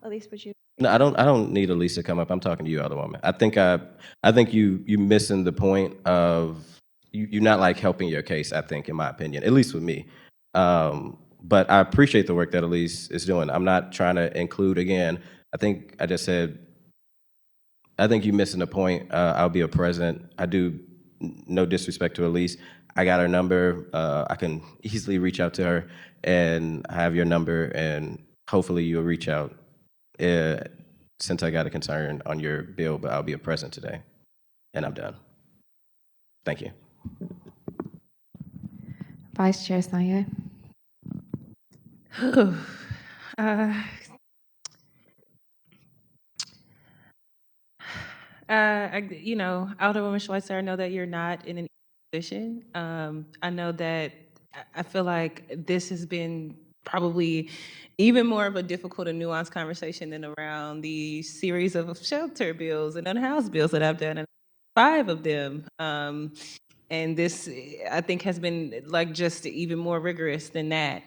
Q: Elise, would you?
C: No, I don't need Elise to come up. I'm talking to you, Alderwoman. I think you missing the point of you're not like helping your case. I think, in my opinion, at least with me. But I appreciate the work that Elise is doing. I'm not trying to include again. I think I just said. I think you're missing the point. I'll be a president. I do, no disrespect to Elise. I got her number. I can easily reach out to her, and I have your number, and hopefully you'll reach out. Since I got a concern on your bill, but I'll be a president today, and I'm done. Thank you.
A: Vice Chair Sonia.
B: Alderwoman Schweitzer, I know that you're not in an position. I know that I feel like this has been probably even more of a difficult and nuanced conversation than around the series of shelter bills and unhoused bills that I've done, and 5 of them. And this, I think, has been like just even more rigorous than that.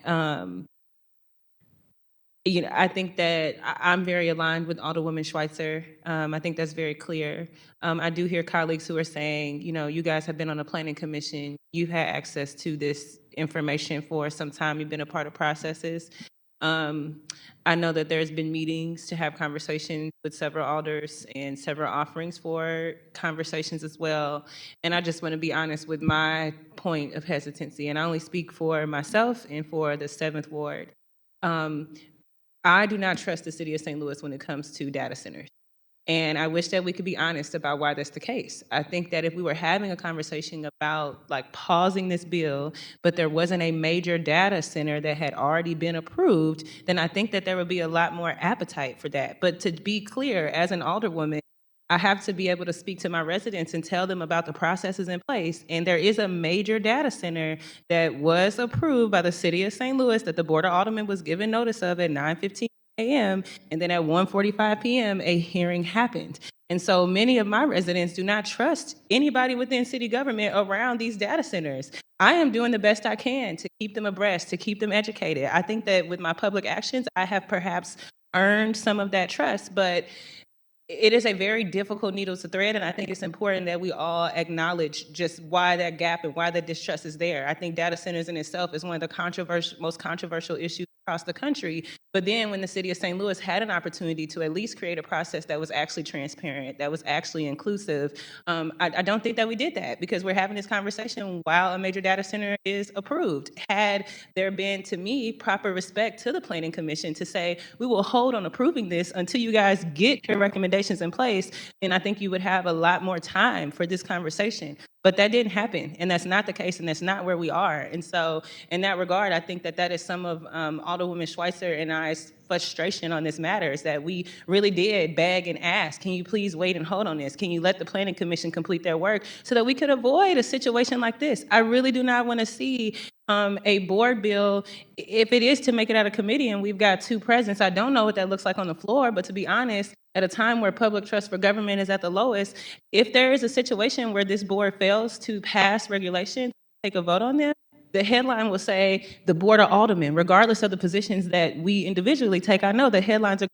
B: I think that I'm very aligned with Alderwoman Schweitzer. I think that's very clear. I do hear colleagues who are saying, you guys have been on the Planning Commission. You've had access to this information for some time. You've been a part of processes. I know that there's been meetings to have conversations with several alders and several offerings for conversations as well. And I just want to be honest with my point of hesitancy. And I only speak for myself and for the 7th Ward. I do not trust the city of St. Louis when it comes to data centers. And I wish that we could be honest about why that's the case. I think that if we were having a conversation about like pausing this bill, but there wasn't a major data center that had already been approved, then I think that there would be a lot more appetite for that. But to be clear, as an alderwoman, I have to be able to speak to my residents and tell them about the processes in place. And there is a major data center that was approved by the city of St. Louis that the Board of Aldermen was given notice of at 9:15 a.m. And then at 1:45 p.m., a hearing happened. And so many of my residents do not trust anybody within city government around these data centers. I am doing the best I can to keep them abreast, to keep them educated. I think that with my public actions, I have perhaps earned some of that trust, but it is a very difficult needle to thread, and I think it's important that we all acknowledge just why that gap and why that distrust is there. I think data centers in itself is one of the most controversial issues across the country. But then when the city of St. Louis had an opportunity to at least create a process that was actually transparent, that was actually inclusive, I don't think that we did that because we're having this conversation while a major data center is approved. Had there been, to me, proper respect to the Planning Commission to say, we will hold on approving this until you guys get your recommendations in place, then I think you would have a lot more time for this conversation. But that didn't happen, and that's not the case, and that's not where we are. And so, in that regard, I think that that is some of Alderwoman Schweitzer and I's frustration on this matter, is that we really did beg and ask, can you please wait and hold on this? Can you let the Planning Commission complete their work so that we could avoid a situation like this? I really do not want to see a board bill, if it is to make it out of committee and we've got 2 presidents. I don't know what that looks like on the floor, but to be honest, at a time where public trust for government is at the lowest, if there is a situation where this board fails to pass regulations, take a vote on them, the headline will say the Board of Aldermen, regardless of the positions that we individually take. I know the headlines are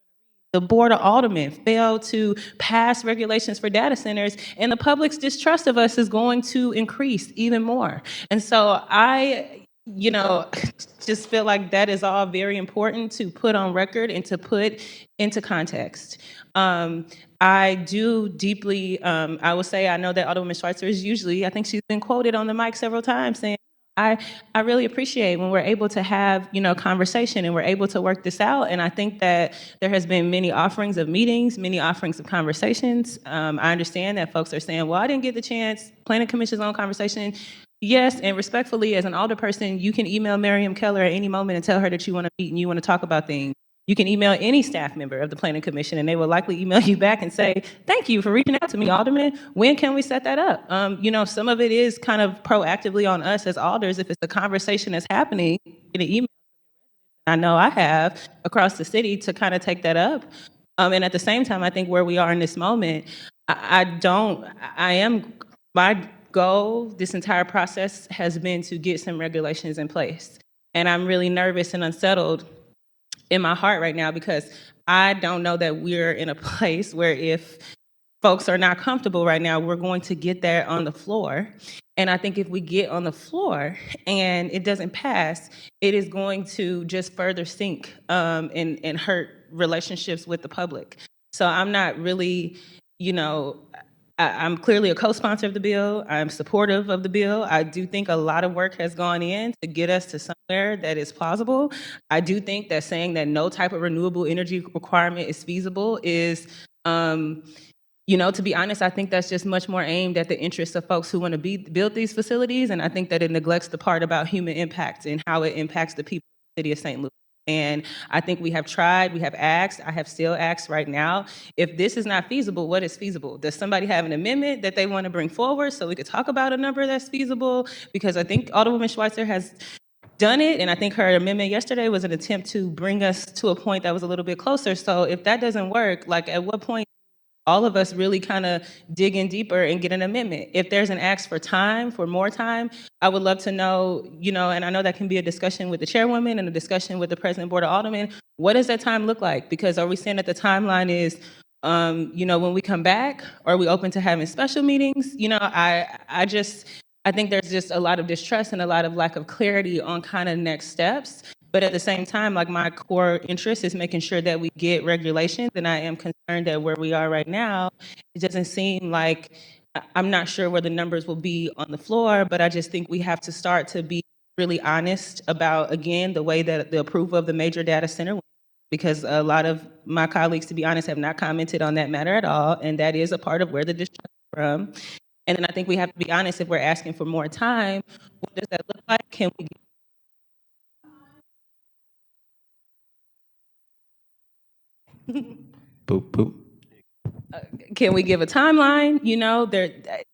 B: the Board of Aldermen failed to pass regulations for data centers, and the public's distrust of us is going to increase even more. And so I, just feel like that is all very important to put on record and to put into context. I do deeply, I will say, I know that Alderwoman Schweitzer is usually, I think she's been quoted on the mic several times saying, I really appreciate when we're able to have, conversation and we're able to work this out. And I think that there has been many offerings of meetings, many offerings of conversations. I understand that folks are saying, well, I didn't get the chance, Planning Commission's own conversation. Yes, and respectfully, as an alderperson, you can email Miriam Keller at any moment and tell her that you want to meet and you want to talk about things. You can email any staff member of the Planning Commission and they will likely email you back and say, thank you for reaching out to me, Alderman. When can we set that up? Some of it is kind of proactively on us as alders. If it's a conversation that's happening in an email, I know I have across the city to kind of take that up. And at the same time, I think where we are in this moment, my goal, this entire process has been to get some regulations in place. And I'm really nervous and unsettled in my heart right now because I don't know that we're in a place where if folks are not comfortable right now, we're going to get there on the floor. And I think if we get on the floor and it doesn't pass, it is going to just further sink and hurt relationships with the public. So I'm not really, I'm clearly a co-sponsor of the bill. I'm supportive of the bill. I do think a lot of work has gone in to get us to somewhere that is plausible. I do think that saying that no type of renewable energy requirement is feasible is, to be honest, I think that's just much more aimed at the interests of folks who want to build these facilities. And I think that it neglects the part about human impact and how it impacts the people of the city of St. Louis. And I think we have tried, we have asked, I have still asked right now, if this is not feasible, what is feasible? Does somebody have an amendment that they want to bring forward so we could talk about a number that's feasible? Because I think Alderwoman Schweitzer has done it, and I think her amendment yesterday was an attempt to bring us to a point that was a little bit closer. So if that doesn't work, at what point all of us really kind of dig in deeper and get an amendment? If there's an ask for time, for more time, I would love to know, and I know that can be a discussion with the chairwoman and a discussion with the president Board of Aldermen. What does that time look like? Because are we saying that the timeline is, when we come back? Are we open to having special meetings? I think there's just a lot of distrust and a lot of lack of clarity on kind of next steps. But at the same time, my core interest is making sure that we get regulations, and I am concerned that where we are right now, it doesn't seem like, I'm not sure where the numbers will be on the floor, but I just think we have to start to be really honest about, again, the way that the approval of the major data center went, because a lot of my colleagues, to be honest, have not commented on that matter at all, and that is a part of where the distrust is from. And then I think we have to be honest, if we're asking for more time, what does that look like? Can we
C: Boop, boop.
B: Can we give a timeline?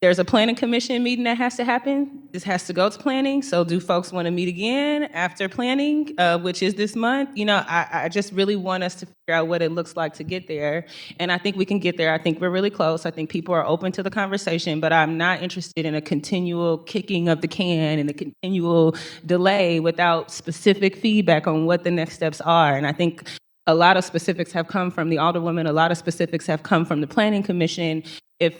B: There's a planning commission meeting that has to happen. This has to go to planning. So do folks want to meet again after planning, which is this month? I just really want us to figure out what it looks like to get there. And I think we can get there. I think we're really close. I think people are open to the conversation, but I'm not interested in a continual kicking of the can and a continual delay without specific feedback on what the next steps are. And I think a lot of specifics have come from the Alderwoman. A lot of specifics have come from the Planning Commission. If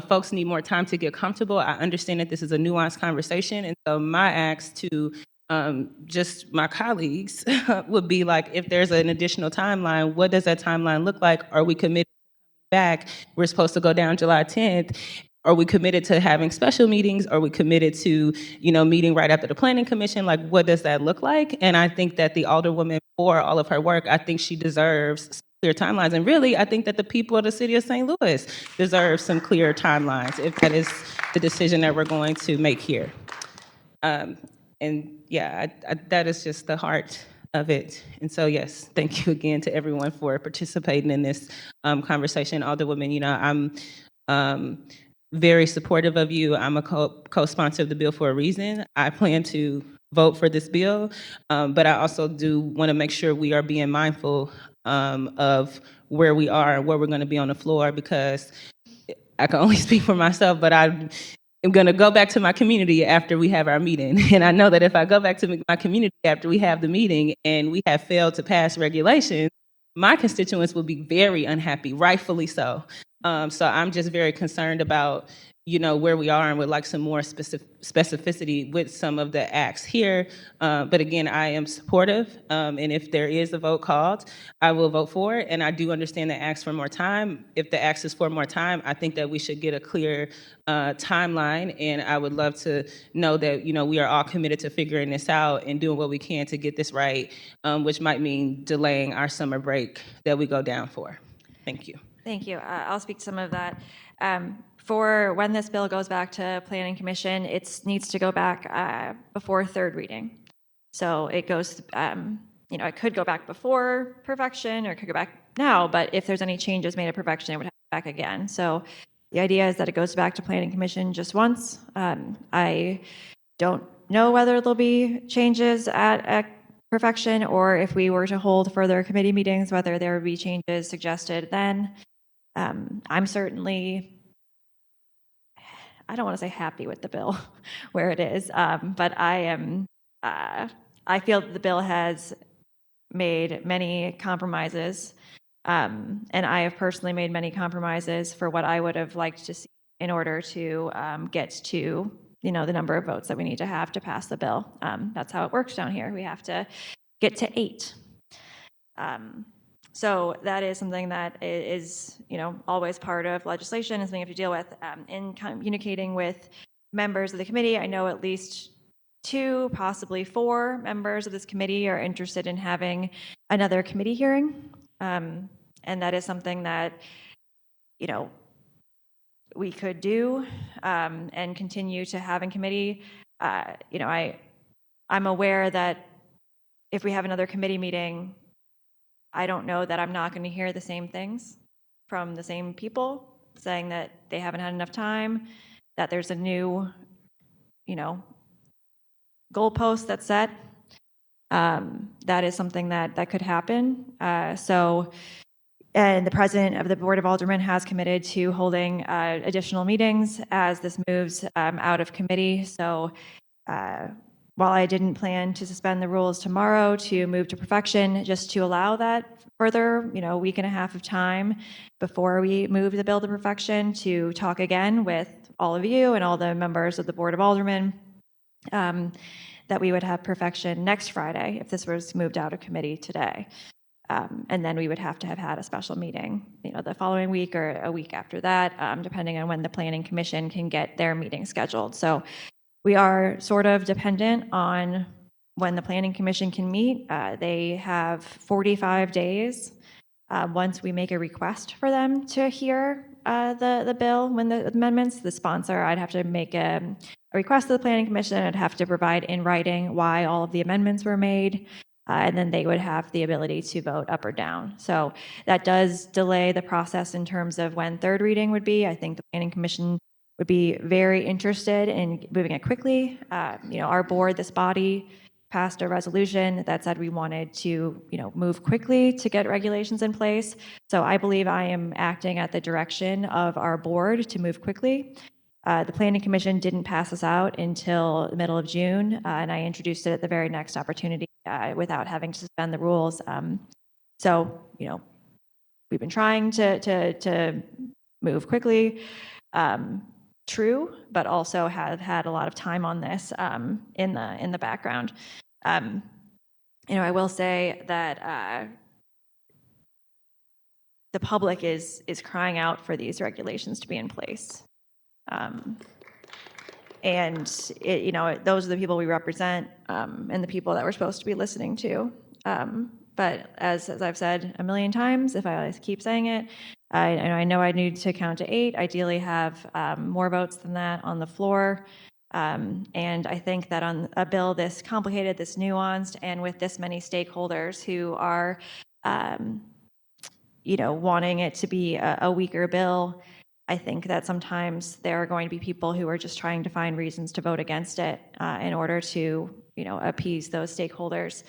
B: folks need more time to get comfortable, I understand that this is a nuanced conversation. And so my ask to just my colleagues would be if there's an additional timeline, what does that timeline look like? Are we committed back? We're supposed to go down July 10th. Are we committed to having special meetings? Are we committed to, meeting right after the Planning Commission? What does that look like? And I think that the Alderwoman, for all of her work, I think she deserves clear timelines. And really, I think that the people of the city of St. Louis deserve some clear timelines if that is the decision that we're going to make here. And yeah, that is just the heart of it. And so, yes, thank you again to everyone for participating in this conversation. Alderwoman, you know, I'm very supportive of you. I'm a co-sponsor of the bill for a reason. I plan to vote for this bill, but I also do want to make sure we are being mindful of where we are and where we're going to be on the floor, because I can only speak for myself, but I'm going to go back to my community after we have our meeting. And I know that if I go back to my community after we have the meeting and we have failed to pass regulations, my constituents will be very unhappy, rightfully so. So I'm just very concerned about, you know, where we are and would like some more specificity with some of the acts here. But again, I am supportive, and if there is a vote called, I will vote for it. And I do understand the ask for more time. If the ask is for more time, I think that we should get a clear timeline, and I would love to know that, you know, we are all committed to figuring this out and doing what we can to get this right, which might mean delaying our summer break that we go down for. Thank you.
Q: Thank you. I'll speak to some of that. For when this bill goes back to Planning Commission, it needs to go back before third reading. So it goes, you know, it could go back before perfection or it could go back now, but if there's any changes made at perfection, it would have to go back again. So the idea is that it goes back to Planning Commission just once. I don't know whether there'll be changes at perfection, or if we were to hold further committee meetings, whether there would be changes suggested then. I'm certainly, I don't want to say happy with the bill where it is, but I am, I feel that the bill has made many compromises, and I have personally made many compromises for what I would have liked to see in order to get to, you know, the number of votes that we need to have to pass the bill. That's how it works down here. We have to get to 8. So that is something that is, you know, always part of legislation, is something you have to deal with. In communicating with members of the committee, I know at least 2, possibly 4 members of this committee are interested in having another committee hearing. And that is something that, you know, we could do and continue to have in committee. You know, I'm aware that if we have another committee meeting, I don't know that I'm not going to hear the same things from the same people saying that they haven't had enough time, that there's a new, you know, goalpost that's set. That is something that could happen. And the president of the Board of Aldermen has committed to holding additional meetings as this moves out of committee. So while I didn't plan to suspend the rules tomorrow to move to perfection, just to allow that further, you know, week and a half of time before we move the bill to perfection, to talk again with all of you and all the members of the Board of Aldermen, that we would have perfection next Friday if this was moved out of committee today. And then we would have to have had a special meeting, you know, the following week or a week after that, depending on when the Planning Commission can get their meeting scheduled. So we are sort of dependent on when the Planning Commission can meet. They have 45 days once we make a request for them to hear the bill, when the amendments, the sponsor, I'd have to make a request to the Planning Commission. I'd have to provide in writing why all of the amendments were made. And then they would have the ability to vote up or down. So that does delay the process in terms of when third reading would be. I think the Planning Commission would be very interested in moving it quickly. You know, our board, this body, passed a resolution that said we wanted to, you know, move quickly to get regulations in place. So I believe I am acting at the direction of our board to move quickly. The Planning Commission didn't pass this out until the middle of June, and I introduced it at the very next opportunity without having to suspend the rules. So, you know, we've been trying to move quickly, true, but also have had a lot of time on this in the background. You know, I will say that the public is crying out for these regulations to be in place. And you know, those are the people we represent, and the people that we're supposed to be listening to. But as I've said a million times, if I keep saying it, I know I need to count to 8, ideally have more votes than that on the floor. And I think that on a bill this complicated, this nuanced, and with this many stakeholders who are, wanting it to be a weaker bill, I think that sometimes there are going to be people who are just trying to find reasons to vote against it in order to, appease those stakeholders.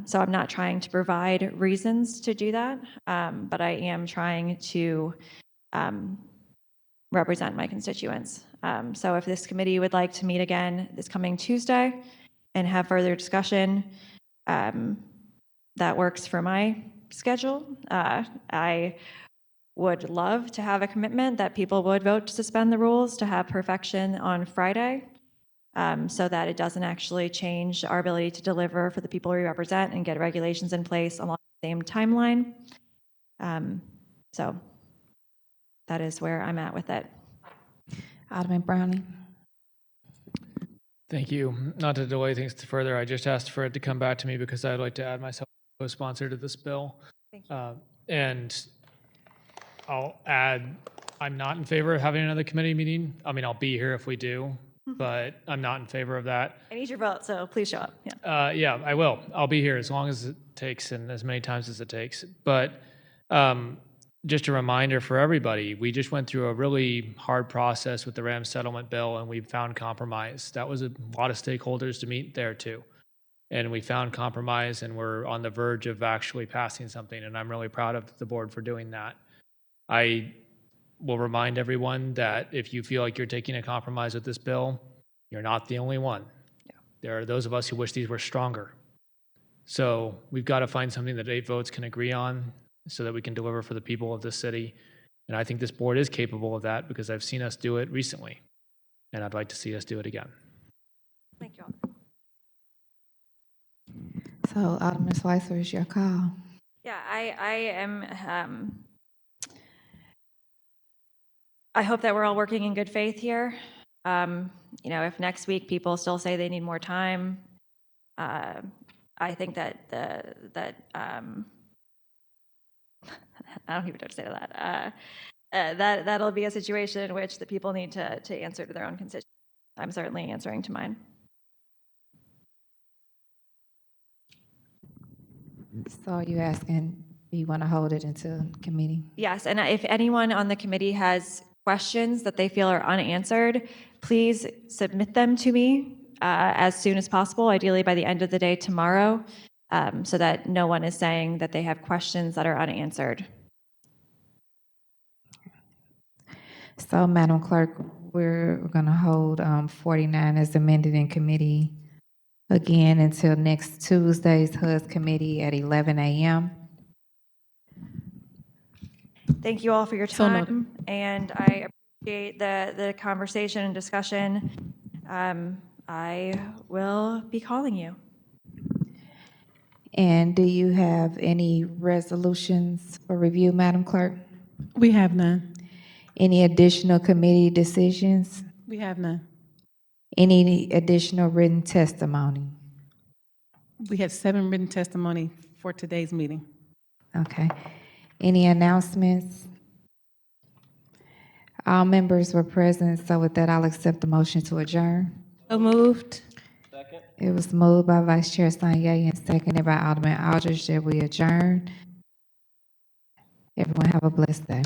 Q: So I'm not trying to provide reasons to do that, but I am trying to represent my constituents. So if this committee would like to meet again this coming Tuesday and have further discussion, that works for my schedule. I would love to have a commitment that people would vote to suspend the rules to have perfection on Friday, so that it doesn't actually change our ability to deliver for the people we represent and get regulations in place along the same timeline. So that is where I'm at with it.
A: Alderman Browning.
S: Thank you. Not to delay things further, I just asked for it to come back to me because I'd like to add myself as co-sponsor to this bill.
Q: Thank you.
S: And I'll add, I'm not in favor of having another committee meeting. I mean, I'll be here if we do, but I'm not in favor of that.
Q: I need your vote, so please show up. Yeah.
S: Yeah, I will. I'll be here as long as it takes and as many times as it takes. But just a reminder for everybody, we just went through a really hard process with the RAM settlement bill and we found compromise. That was a lot of stakeholders to meet there too. And we found compromise and we're on the verge of actually passing something. And I'm really proud of the board for doing that. I will remind everyone that if you feel like you're taking a compromise with this bill, you're not the only one.
Q: Yeah.
S: There are those of us who wish these were stronger. So we've got to find something that 8 votes can agree on so that we can deliver for the people of this city. And I think this board is capable of that because I've seen us do it recently. And I'd like to see us do it again.
Q: Thank you all.
A: So, Alderman Schweitzer, is your call.
Q: Yeah, I am. I hope that we're all working in good faith here. If next week people still say they need more time, I think that I don't even know what to say to that. That'll be a situation in which the people need to answer to their own constituents. I'm certainly answering to mine.
A: So are you asking, do you want to hold it into committee?
Q: Yes, and if anyone on the committee has questions that they feel are unanswered, please submit them to me as soon as possible, ideally by the end of the day tomorrow, so that no one is saying that they have questions that are unanswered.
A: So, Madam Clerk, we're going to hold 49 as amended in committee again until next Tuesday's HUD's committee at 11 a.m.
Q: Thank you all for your time, and I appreciate the conversation and discussion. I will be calling you.
A: And do you have any resolutions for review, Madam Clerk?
U: We have none.
A: Any additional committee decisions?
U: We have none.
A: Any additional written testimony?
U: We have 7 written testimony for today's meeting.
A: Okay. Any announcements? All members were present, so with that, I'll accept the motion to adjourn.
U: So moved.
C: Second.
A: It was moved by Vice Chair Sanye and seconded by Alderman Aldridge that we adjourn. Everyone have a blessed day.